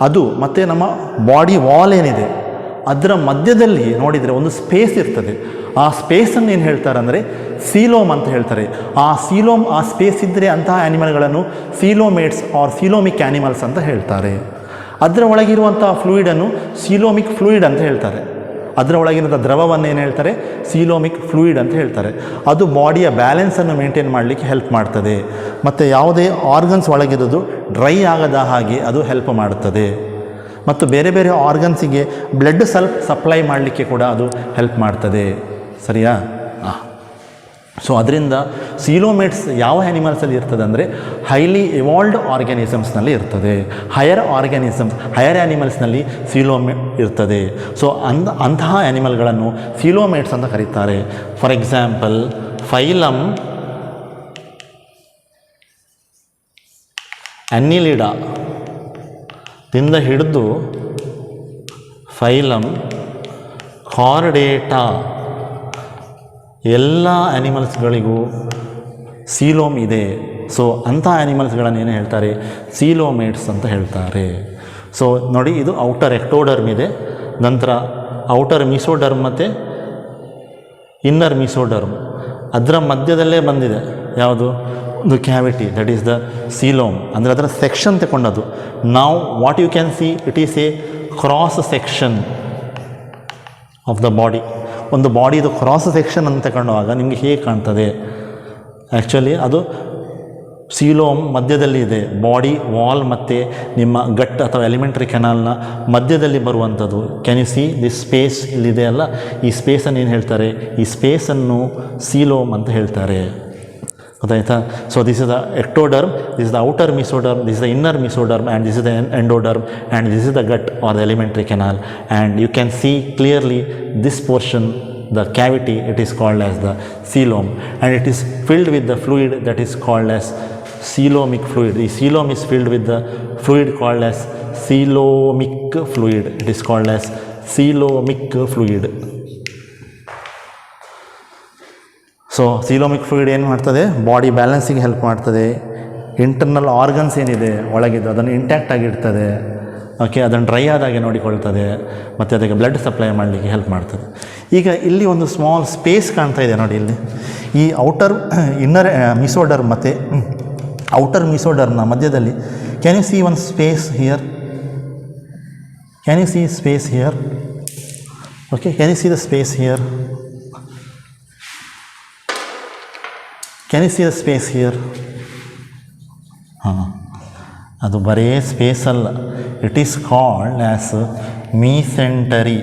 ಅದು, ಮತ್ತು ನಮ್ಮ ಬಾಡಿ ವಾಲ್ ಏನಿದೆ, ಅದರ ಮಧ್ಯದಲ್ಲಿ ನೋಡಿದರೆ ಒಂದು ಸ್ಪೇಸ್ ಇರ್ತದೆ. ಆ ಸ್ಪೇಸನ್ನು ಏನು ಹೇಳ್ತಾರೆ ಅಂದರೆ ಸೀಲೋಮ್ ಅಂತ ಹೇಳ್ತಾರೆ. ಆ ಸೀಲೋಮ್, ಆ ಸ್ಪೇಸ್ ಇದ್ದರೆ ಅಂತಹ ಆ್ಯನಿಮಲ್ಗಳನ್ನು ಸೀಲೋಮೇಟ್ಸ್ ಆರ್ ಸೀಲೋಮಿಕ್ ಆ್ಯನಿಮಲ್ಸ್ ಅಂತ ಹೇಳ್ತಾರೆ. ಅದರ ಒಳಗಿರುವಂಥ ಫ್ಲೂಯಿಡನ್ನು ಸೀಲೋಮಿಕ್ ಫ್ಲೂಯಿಡ್ ಅಂತ ಹೇಳ್ತಾರೆ. ಅದರ ಒಳಗಿರುವಂಥ ದ್ರವವನ್ನು ಏನು ಹೇಳ್ತಾರೆ? ಸೀಲೋಮಿಕ್ ಫ್ಲೂಯಿಡ್ ಅಂತ ಹೇಳ್ತಾರೆ. ಅದು ಬಾಡಿಯ ಬ್ಯಾಲೆನ್ಸನ್ನು ಮೇಂಟೈನ್ ಮಾಡಲಿಕ್ಕೆ ಹೆಲ್ಪ್ ಮಾಡ್ತದೆ, ಮತ್ತು ಯಾವುದೇ ಆರ್ಗನ್ಸ್ ಒಳಗಿರೋದು ಡ್ರೈ ಆಗದ ಹಾಗೆ ಅದು ಹೆಲ್ಪ್ ಮಾಡುತ್ತದೆ, ಮತ್ತು ಬೇರೆ ಬೇರೆ ಆರ್ಗನ್ಸಿಗೆ ಬ್ಲಡ್ ಸಪ್ಲೈ ಮಾಡಲಿಕ್ಕೆ ಕೂಡ ಅದು ಹೆಲ್ಪ್ ಮಾಡ್ತದೆ. ಸರಿಯಾ? ಸೊ ಅದರಿಂದ ಸೀಲೋಮೇಟ್ಸ್ ಯಾವ ಆ್ಯನಿಮಲ್ಸಲ್ಲಿ ಇರ್ತದೆ ಅಂದರೆ ಹೈಲಿ ಇವಾಲ್ವ್ಡ್ ಆರ್ಗ್ಯಾನಿಸಮ್ಸ್ನಲ್ಲಿ ಇರ್ತದೆ. ಹೈಯರ್ ಆರ್ಗ್ಯಾನಿಸಮ್ಸ್, ಹೈಯರ್ ಆ್ಯನಿಮಲ್ಸ್ನಲ್ಲಿ ಸೀಲೋಮೇಟ್ ಇರ್ತದೆ. ಸೊ ಅಂತಹ ಆ್ಯನಿಮಲ್ಗಳನ್ನು ಸೀಲೋಮೇಟ್ಸ್ ಅಂತ ಕರೀತಾರೆ. ಫಾರ್ ಎಕ್ಸಾಂಪಲ್, ಫೈಲಮ್ ಅನ್ನಿಲಿಡಾ ದಿಂದ ಹಿಡಿದು ಫೈಲಮ್ ಕಾರ್ಡೇಟಾ ಎಲ್ಲ ಆ್ಯನಿಮಲ್ಸ್ಗಳಿಗೂ ಸೀಲೋಮ್ ಇದೆ. ಸೊ ಅಂಥ ಆ್ಯನಿಮಲ್ಸ್ಗಳನ್ನು ಏನು ಹೇಳ್ತಾರೆ? ಸೀಲೋಮೇಟ್ಸ್ ಅಂತ ಹೇಳ್ತಾರೆ. ಸೊ ನೋಡಿ, ಇದು ಔಟರ್ ಎಕ್ಟೋಡರ್ಮ್ ಇದೆ, ನಂತರ ಔಟರ್ ಮೀಸೋಡರ್ಮ್ ಮತ್ತು ಇನ್ನರ್ ಮೀಸೋಡರ್ಮ್, ಅದರ ಮಧ್ಯದಲ್ಲೇ ಬಂದಿದೆ ಯಾವುದು? ಒಂದು cavity, that is the coelom. ಅಂದರೆ ಅದರ ಸೆಕ್ಷನ್ ತಗೊಂಡದ್ದು. ನಾವು what you can see, it is a cross section of the body. ಒಂದು ಬಾಡಿದು ಕ್ರಾಸ್ ಸೆಕ್ಷನ್ ಅಂತ ತಗೊಂಡಾಗ ನಿಮಗೆ ಹೇಗೆ ಕಾಣ್ತದೆ? ಆ್ಯಕ್ಚುಲಿ ಅದು ಸೀಲೋಮ್ ಮಧ್ಯದಲ್ಲಿ ಇದೆ, ಬಾಡಿ ವಾಲ್ ಮತ್ತು ನಿಮ್ಮ ಗಟ್ ಅಥವಾ ಎಲಿಮೆಂಟ್ರಿ ಕೆನಾಲ್ನ ಮಧ್ಯದಲ್ಲಿ ಬರುವಂಥದ್ದು. Can you see this space ಇಲ್ಲಿದೆ ಅಲ್ಲ, ಈ ಸ್ಪೇಸನ್ನು ಏನು ಹೇಳ್ತಾರೆ? ಈ ಸ್ಪೇಸನ್ನು ಸೀಲೋಮ್ ಅಂತ ಹೇಳ್ತಾರೆ. ಗೊತ್ತಾಯ್ತಾ? So this is the ectoderm, this is the outer mesoderm, this is the inner mesoderm, and this is the endoderm, and this is the gut or the alimentary canal. And you can see clearly this portion, the cavity, it is called as the coelom, and it is filled with the fluid that is called as coelomic fluid. The coelom is filled with the fluid called as coelomic fluid. It is called as coelomic fluid. So coelomic fluid ಏನು ಮಾಡ್ತದೆ? Body ಬ್ಯಾಲೆನ್ಸಿಗೆ help ಮಾಡ್ತದೆ. Internal organs ಏನಿದೆ ಒಳಗಿದ್ದು ಅದನ್ನು intact ಆಗಿರ್ತದೆ. Okay, ಅದನ್ನು dry ಆದಾಗೆ ನೋಡಿಕೊಳ್ತದೆ, ಮತ್ತು ಅದಕ್ಕೆ blood supply ಮಾಡಲಿಕ್ಕೆ ಹೆಲ್ಪ್ ಮಾಡ್ತದೆ. ಈಗ ಇಲ್ಲಿ ಒಂದು ಸ್ಮಾಲ್ ಸ್ಪೇಸ್ ಕಾಣ್ತಾ ಇದೆ ನೋಡಿ. ಇಲ್ಲಿ ಈ ಔಟರ್ ಇನ್ನರ್ ಮೀಸೋಡರ್ಮ್ ಮತ್ತು ಔಟರ್ ಮೀಸೋಡರ್ಮ್ನ ಮಧ್ಯದಲ್ಲಿ can you see one space here? Can you see space here? Okay, can you see the space here? Can you see the space here? ಹಾಂ, ಅದು ಬರೀ ಸ್ಪೇಸ್ ಅಲ್ಲ, it is called as mesentery.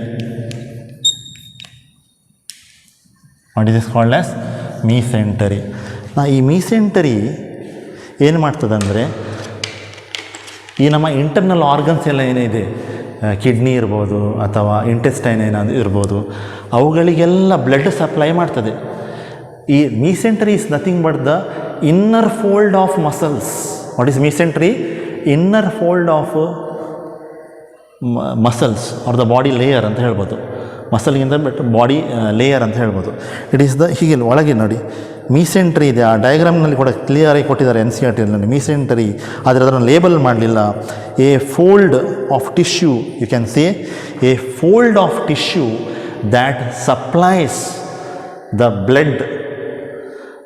What is called as mesentery. ಈ mesentery ಏನು ಮಾಡ್ತದಂದರೆ, ಈ ನಮ್ಮ internal organs ಎಲ್ಲ ಏನಿದೆ, ಕಿಡ್ನಿ ಇರ್ಬೋದು ಅಥವಾ ಇಂಟೆಸ್ಟೈನ್ ಏನಾದರೂ ಇರ್ಬೋದು, ಅವುಗಳಿಗೆಲ್ಲ ಬ್ಲಡ್ ಸಪ್ಲೈ ಮಾಡ್ತದೆ. ಈ mesentery is nothing but the inner fold of muscles. What is mesentery? Inner fold of muscles or the body layer ಅಂತ ಹೇಳ್ಬೋದು. ಮಸಲ್ಗಿಂತ ಬಟ್ ಬಾಡಿ ಲೇಯರ್ ಅಂತ ಹೇಳ್ಬೋದು. ಇಟ್ ಈಸ್ ದ ಹೀಗೆ ಒಳಗೆ ನೋಡಿ ಮೀಸೆಂಟ್ರಿ ಇದೆ, ಆ ಡಯಾಗ್ರಾಮ್ನಲ್ಲಿ ಕೂಡ ಕ್ಲಿಯರಾಗಿ ಕೊಟ್ಟಿದ್ದಾರೆ ಎನ್ ಸಿ ಆರ್ ಟಿಯಲ್ಲಿ. ಮೀಸೆಂಟ್ರಿ ಆದರೆ ಅದನ್ನು ಲೇಬಲ್ ಮಾಡಲಿಲ್ಲ. A fold of tissue, you can say a fold of tissue that supplies the blood,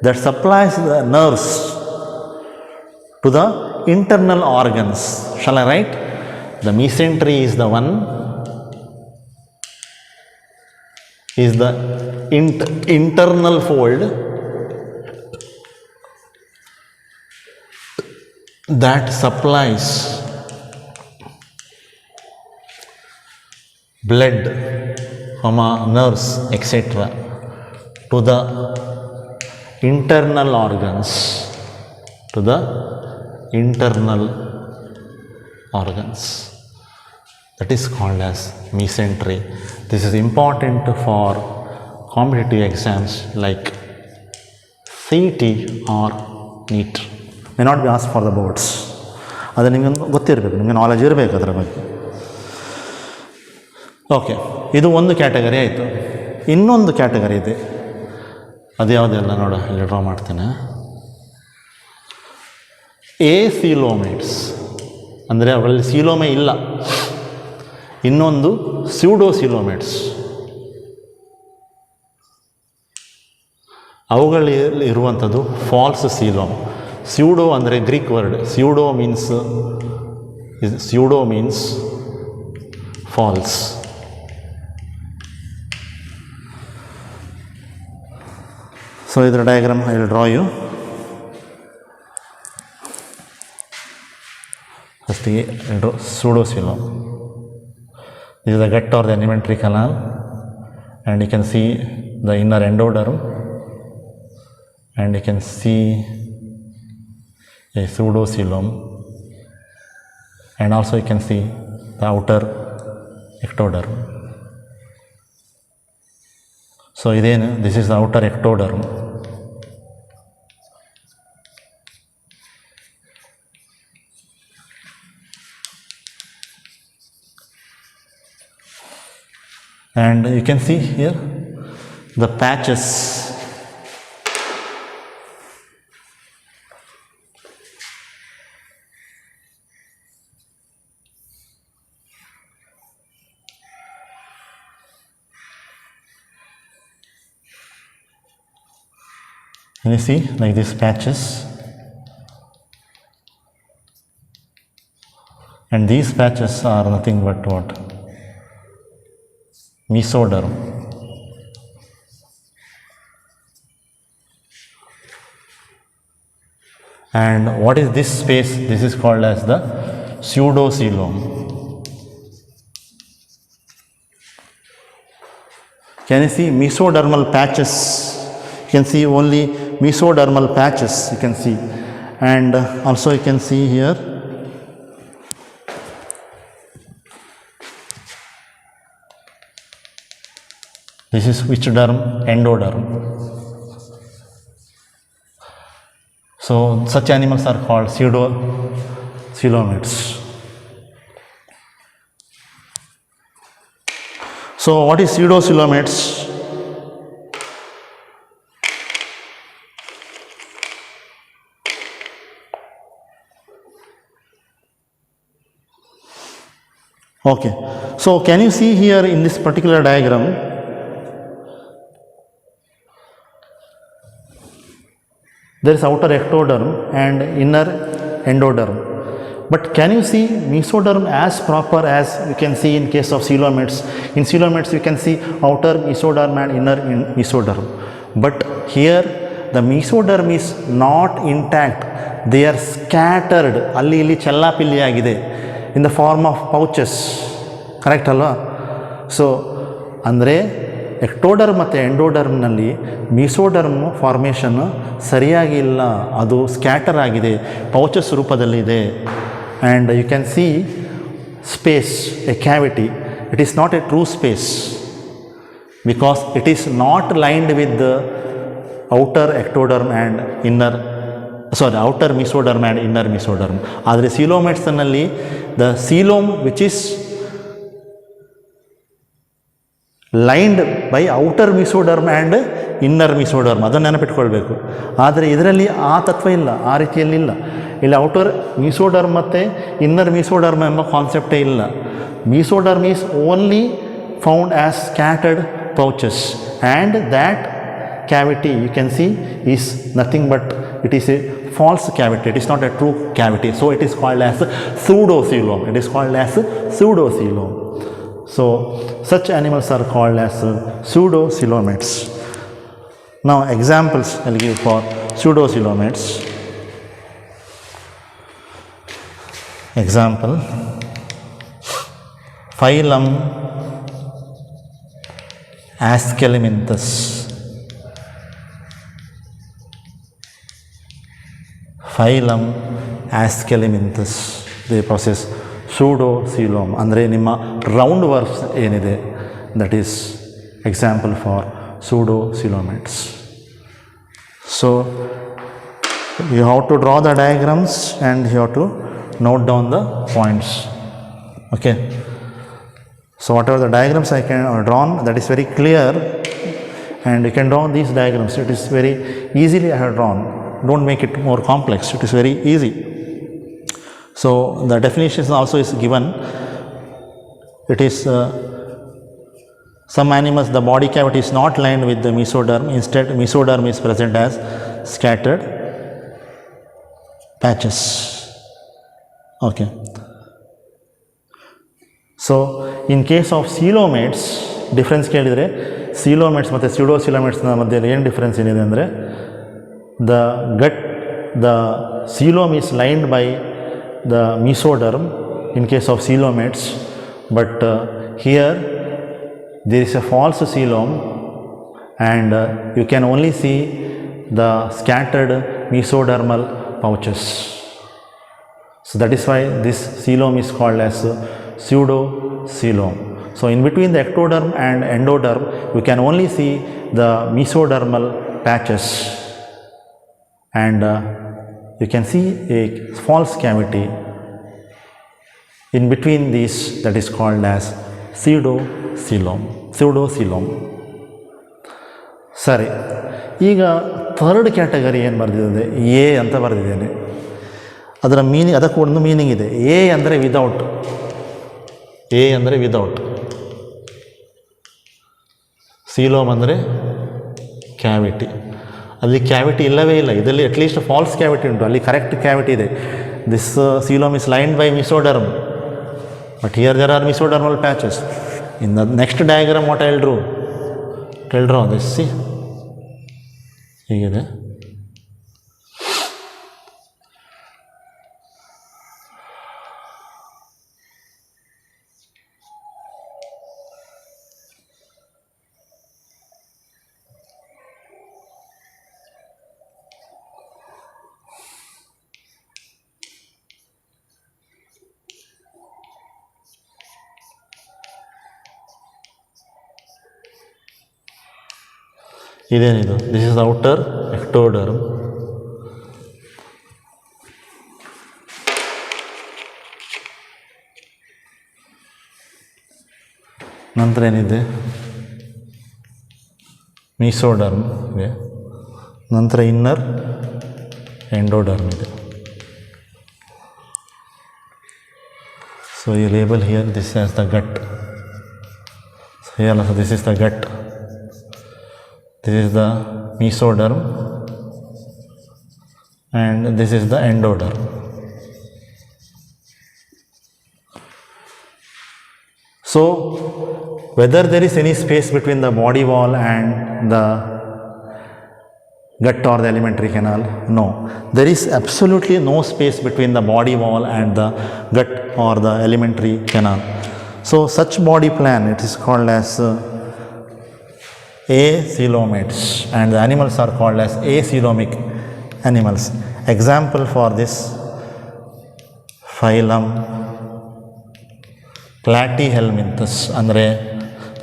that supplies the nerves to the internal organs. Shall I write? The mesentery is the one, is the internal fold that supplies blood, nerves, etc. to the internal organs, to the internal organs. That is called as mesentery. This is important for competitive exams like CET or NEET. May not be asked for the boards. ಅದು ನಿಮಗೆ ಗೊತ್ತಿರಬೇಕು, ನಿಮಗೆ knowledge ಇರಬೇಕು ಅದರ ಬಗ್ಗೆ. Okay, ಇದು ಒಂದು category ಆಯಿತು. ಇನ್ನೊಂದು ಕ್ಯಾಟಗರಿ ಇದೆ, ಅದು ಯಾವುದೆಲ್ಲ ನೋಡ ಇಲ್ಲಿ ಡ್ರಾ ಮಾಡ್ತೇನೆ. ಎಸಿಲೋಮೇಟ್ಸ್ ಅಂದರೆ ಅವರಲ್ಲಿ ಸೀಲೋಮೆ ಇಲ್ಲ. ಇನ್ನೊಂದು ಸ್ಯೂಡೋಸಿಲೋಮೇಟ್ಸ್, ಅವುಗಳಲ್ಲಿ ಇರುವಂಥದ್ದು ಫಾಲ್ಸ್ ಸೀಲೋಮ್. ಸ್ಯೂಡೋ ಅಂದರೆ Greek word, pseudo means false. So, this diagram I will draw you. First, I will draw pseudocoelom. This is the gut or the alimentary canal, and you can see the inner endoderm, and you can see a pseudocoelom, and also you can see the outer ectoderm. So, this is the outer ectoderm. And you can see here the patches. Can you see like these patches? And these patches are nothing but what? Mesoderm. And what is this space? This is called as the pseudocoelom. Can you see mesodermal patches? You can see only mesodermal patches, you can see. And also you can see here this is which derm? Endoderm. So such animals are called pseudocoelomates. So what is pseudocoelomates? Okay, so can you see here in this particular diagram, there is outer ectoderm and inner endoderm. But can you see mesoderm as proper as you can see in case of coelomates? In coelomates you can see outer mesoderm and inner mesoderm. But here the mesoderm is not intact. They are scattered. Alli illi chellapilli agide in the form of pouches. Correct alva? So andre ectoderm ಮತ್ತು ಎಂಡೋಡರ್ಮ್ನಲ್ಲಿ ಮೀಸೋಡರ್ಮ್ formation ಸರಿಯಾಗಿ ಇಲ್ಲ, ಅದು scatter ಆಗಿದೆ, pouches ರೂಪದಲ್ಲಿದೆ. And you can see space, a cavity. It is not a true space because it is not lined with the outer ectoderm and outer mesoderm and inner mesoderm. ಆದರೆ ಸೀಲೋಮೇಟ್ಸ್ನಲ್ಲಿ the coelom which is lined by outer mesoderm and inner mesoderm, ಅದನ್ನು ನೆನಪಿಟ್ಕೊಳ್ಬೇಕು. ಆದರೆ ಇದರಲ್ಲಿ ಆ ತತ್ವ ಇಲ್ಲ, ಆ ರೀತಿಯಲ್ಲಿಲ್ಲ. ಇಲ್ಲಿ ಔಟರ್ ಮಿಸೋಡರ್ಮ್ ಮತ್ತು ಇನ್ನರ್ ಮಿಸೋಡರ್ಮ್ ಎಂಬ ಕಾನ್ಸೆಪ್ಟೇ ಇಲ್ಲ. Mesoderm is only found as scattered pouches and that cavity you can see is nothing but it is a false cavity, it is not a true cavity, so it is called as pseudocoelom, it is called as pseudocoelom. So such animals are called as pseudocoelomates. Now examples I'll give for pseudocoelomates. Example, phylum Aschelminthus. Phylum Aschelminthus, they possess pseudocoelom. ಅಂದರೆ ನಿಮ್ಮ round worms ಏನಿದೆ, that is example for pseudocoelomates. So you have to draw the diagrams and you have to note down the points. Okay. So whatever the diagrams I can drawn, that is very clear, and you can draw these diagrams. It is very easily I have drawn. Don't make it more complex, it is very easy. So the definition also is given. It is some animals the body cavity is not lined with the mesoderm, instead mesoderm is present as scattered patches. Okay. So in case of coelomates, difference ಕೇಳಿದರೆ coelomates ಮತ್ತು pseudocoelomates ಮಧ್ಯೆ ಏನು difference ಏನಿದೆ ಅಂದರೆ, the coelom is lined by the mesoderm in case of coelomates, but here there is a false coelom and you can only see the scattered mesodermal pouches. So that is why this coelom is called as pseudocoelom. So in between the ectoderm and endoderm you can only see the mesodermal patches, and you can see a false cavity in between these, that is called as pseudocoelom. ಸರಿ, ಈಗ third category ಏನು ಬರೆದಿದೆ, A ಅಂತ ಬರೆದಿದ್ದೇನೆ. ಅದರ meaning, ಅದಕ್ಕೂ ಒಂದು meaning ಇದೆ. ಎ ಅಂದರೆ ವಿದೌಟ್, ಎ ಅಂದರೆ ವಿದೌಟ್, ಸೀಲೋಮ್ ಅಂದರೆ ಕ್ಯಾವಿಟಿ. ಅಲ್ಲಿ ಕ್ಯಾವಿಟಿ ಇಲ್ಲವೇ ಇಲ್ಲ, ಇದರಲ್ಲಿ ಅಟ್ಲೀಸ್ಟ್ ಫಾಲ್ಸ್ ಕ್ಯಾವಿಟಿ ಉಂಟು, ಅಲ್ಲಿ ಕರೆಕ್ಟ್ ಕ್ಯಾವಿಟಿ ಇದೆ. This coelom is lined by mesoderm, but here there are mesodermal patches. In the next diagram what I will draw this, see, ಹೀಗಿದೆ. ಇದೇನಿದು, ದಿಸ್ ಇಸ್ ಔಟರ್ ಎಕ್ಟೋಡರ್ಮ್, ನಂತರ ಏನಿದೆ mesoderm ಇದೆ, ನಂತರ inner endoderm ಇದೆ. So ಈ label here this as the gut, here also this is the gut. This is the mesoderm and this is the endoderm. So whether there is any space between the body wall and the gut or the alimentary canal, no, there is absolutely no space between the body wall and the gut or the alimentary canal. So such body plan, it is called as acoelomates, and the animals are called as acoelomic animals. Example for this, phylum Platyhelminthes, ಅಂದರೆ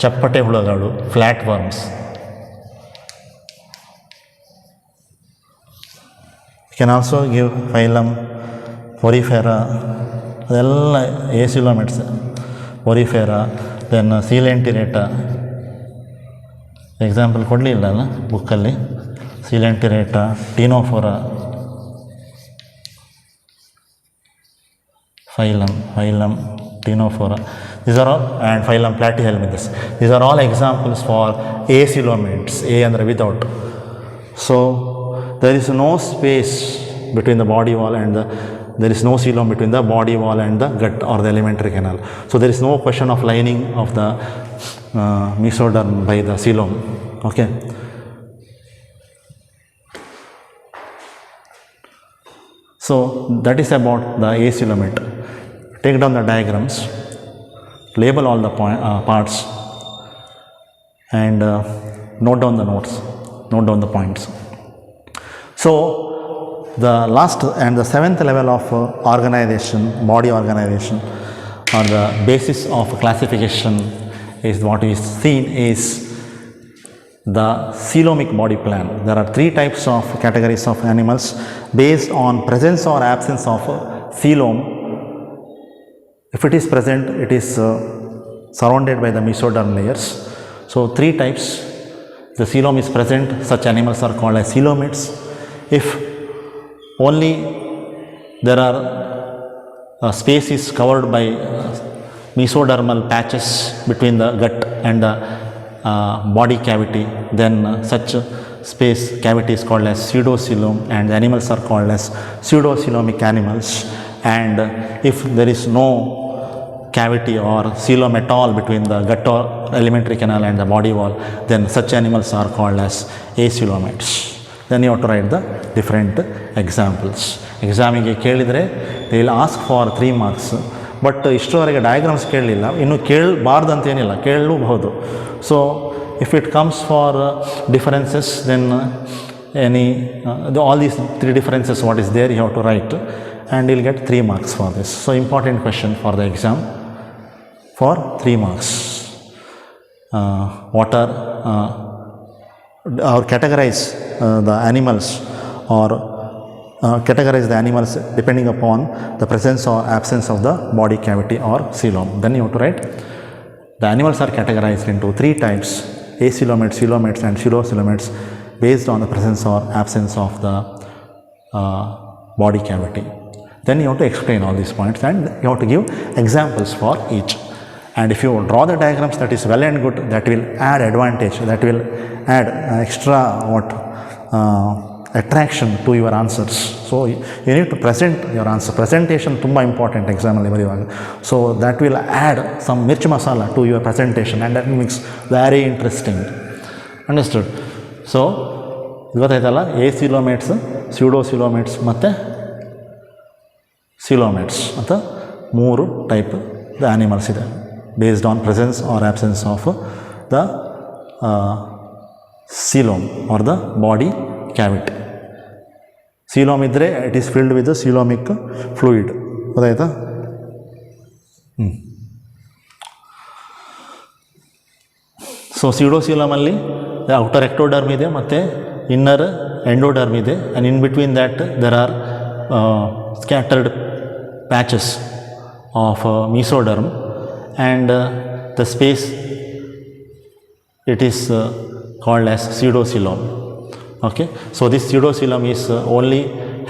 ಚಪ್ಪಟೆ ಹುಳುಗಳು, flat worms. You can also give phylum Porifera, ಅದೆಲ್ಲ acoelomates. Porifera, then Coelenterata, example ಕೊಡಲಿಲ್ಲ ಅಲ್ಲ ಬುಕ್ಕಲ್ಲಿ. ಸಿಲೆಂಟಿರೇಟಾ, Ctenophora, phylum Ctenophora, these are all, and phylum Platyhelminthes, these are all examples for acoelomates, A and without. So there is no space between the body wall and there is no coelom between the body wall and the gut or the alimentary canal. So there is no question of lining of the mesoderm by the coelom. Okay. So that is about the acoelomate. Take down the diagrams, label all the parts, and note down the notes, note down the points. So the last and the seventh level of organization, body organization, or the basis of classification is what is seen is the coelomic body plan. There are three types of categories of animals based on presence or absence of coelom. If it is present, it is surrounded by the mesoderm layers. So three types. The coelom is present, such animals are called as coelomates. If only there are space is covered by mesodermal patches between the gut and the body cavity, then such space cavity is called as pseudocoelom, and the animals are called as pseudocoelomic animals. And if there is no cavity or coelom at all between the gut or alimentary canal and the body wall, then such animals are called as acoelomates. Then you have to write the different examples. ಎಕ್ಸಾಮಿಗೆ ಕೇಳಿದರೆ they will ask for 3 marks. But ಇಷ್ಟರವರೆಗೆ diagrams ಕೇಳಲಿಲ್ಲ, ಇನ್ನು ಕೇಳಬಾರ್ದಂತೇನಿಲ್ಲ, ಕೇಳಲೂಬಹುದು. So if it comes for differences, then all these 3 differences what is there you have to write, and you'll get 3 marks for this. So important question for the exam for 3 marks. What are or categorize the animals, or categorize the animals depending upon the presence or absence of the body cavity or coelom. Then you have to write the animals are categorized into 3 types: acoelomates, coelomates, and pseudocoelomates, based on the presence or absence of the body cavity. Then you have to explain all these points, and you have to give examples for each. And if you draw the diagrams, that is well and good, that will add advantage, that will add extra attraction to your answers. So you need to present your answer. Presentation tumba important exam alli bariyuvaga. So that will add some mirchi masala to your presentation, and that makes very interesting. Understood? So ಗೊತ್ತಾಯ್ತಲ್ಲ, acoelomates, pseudocoelomates ಮತ್ತು coelomates ಅಂತ 3 type the animals ಇದೆ, based on presence or absence of the coelom or the body cavity. coelom ಇದ್ದರೆ it is filled with coelomic fluid. ಗೊತ್ತಾಯ್ತಾ? So ಸ್ಯೂಡೋಸಿಲಮಲ್ಲಿ outer ectoderm ಇದೆ ಮತ್ತು inner endoderm ಇದೆ, and in between that there are scattered patches of mesoderm, and the space it is called as pseudocoelom. Okay, so this pseudocoelom is only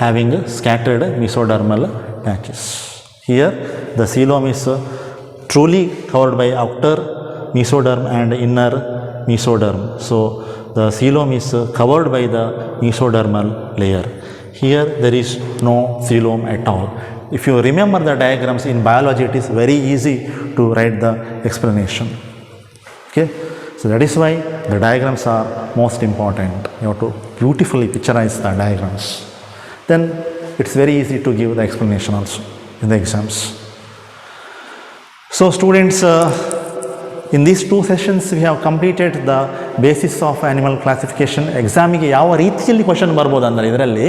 having scattered mesodermal patches. Here the coelom is truly covered by outer mesoderm and inner mesoderm. So the coelom is covered by the mesodermal layer. Here there is no coelom at all. If you remember the diagrams in biology, it is very easy to write the explanation. Okay, so that is why the diagrams are most important. You have to beautifully picturize the diagrams. Then it's very easy to give the explanation also in the exams. So students, in these 2 sessions we have completed the basis of animal classification. ಎಕ್ಸಾಮಿಗೆ ಯಾವ ರೀತಿಯಲ್ಲಿ question ಬರ್ಬೋದು ಅಂದರೆ ಇದರಲ್ಲಿ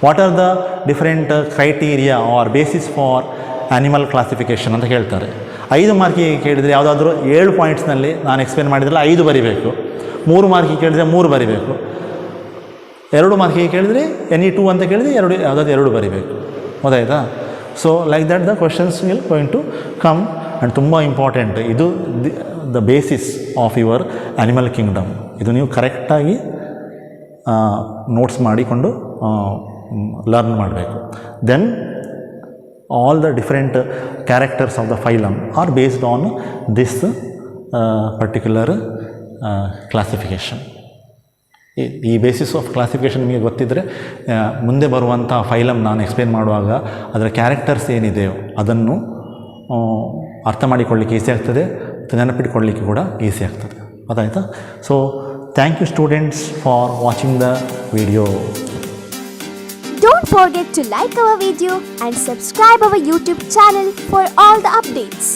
what are the different criteria or basis for animal classification ಅಂತ ಕೇಳ್ತಾರೆ. 5 ಮಾರ್ಕಿಗೆ ಕೇಳಿದರೆ ಯಾವುದಾದ್ರೂ 7 ಪಾಯಿಂಟ್ಸ್ನಲ್ಲಿ ನಾನು ಎಕ್ಸ್ಪ್ಲೇನ್ ಮಾಡಿದ್ರಲ್ಲ 5 ಬರಿಬೇಕು, 3 ಮಾರ್ಕಿಗೆ ಕೇಳಿದರೆ 3 ಬರಿಬೇಕು, 2 ಮಾರ್ಕಿಗೆ ಕೇಳಿದರೆ ಎನಿ 2 ಅಂತ ಕೇಳಿದರೆ ಯಾವುದಾದ್ರು 2 ಬರಿಬೇಕು. ಗೊತ್ತಾಯ್ತಾ? So like that the questions will going to come, and ತುಂಬ ಇಂಪಾರ್ಟೆಂಟ್ ಇದು. The basis of your animal kingdom. ಇದು ನೀವು ಕರೆಕ್ಟಾಗಿ ನೋಟ್ಸ್ ಮಾಡಿಕೊಂಡು ಲರ್ನ್ ಮಾಡಬೇಕು. Then all the different characters of the phylum are based on this particular classification. ಈ basis of classification ನಿಮಗೆ ಗೊತ್ತಿದ್ದರೆ ಮುಂದೆ ಬರುವಂಥ ಫೈಲಮ್ ನಾನು ಎಕ್ಸ್ಪ್ಲೇನ್ ಮಾಡುವಾಗ ಅದರ ಕ್ಯಾರೆಕ್ಟರ್ಸ್ ಏನಿದೆಯೋ ಅದನ್ನು ಅರ್ಥ ಮಾಡಿಕೊಳ್ಳಿಕ್ಕೆ ಈಸಿ ಆಗ್ತದೆ ಮತ್ತು ನೆನಪಿಟ್ಕೊಳ್ಳಿಕ್ಕೆ ಕೂಡ ಈಸಿ ಆಗ್ತದೆ. ಗೊತ್ತಾಯ್ತಾ? So thank you students for watching the video. Don't forget to like our video and subscribe our YouTube channel for all the updates.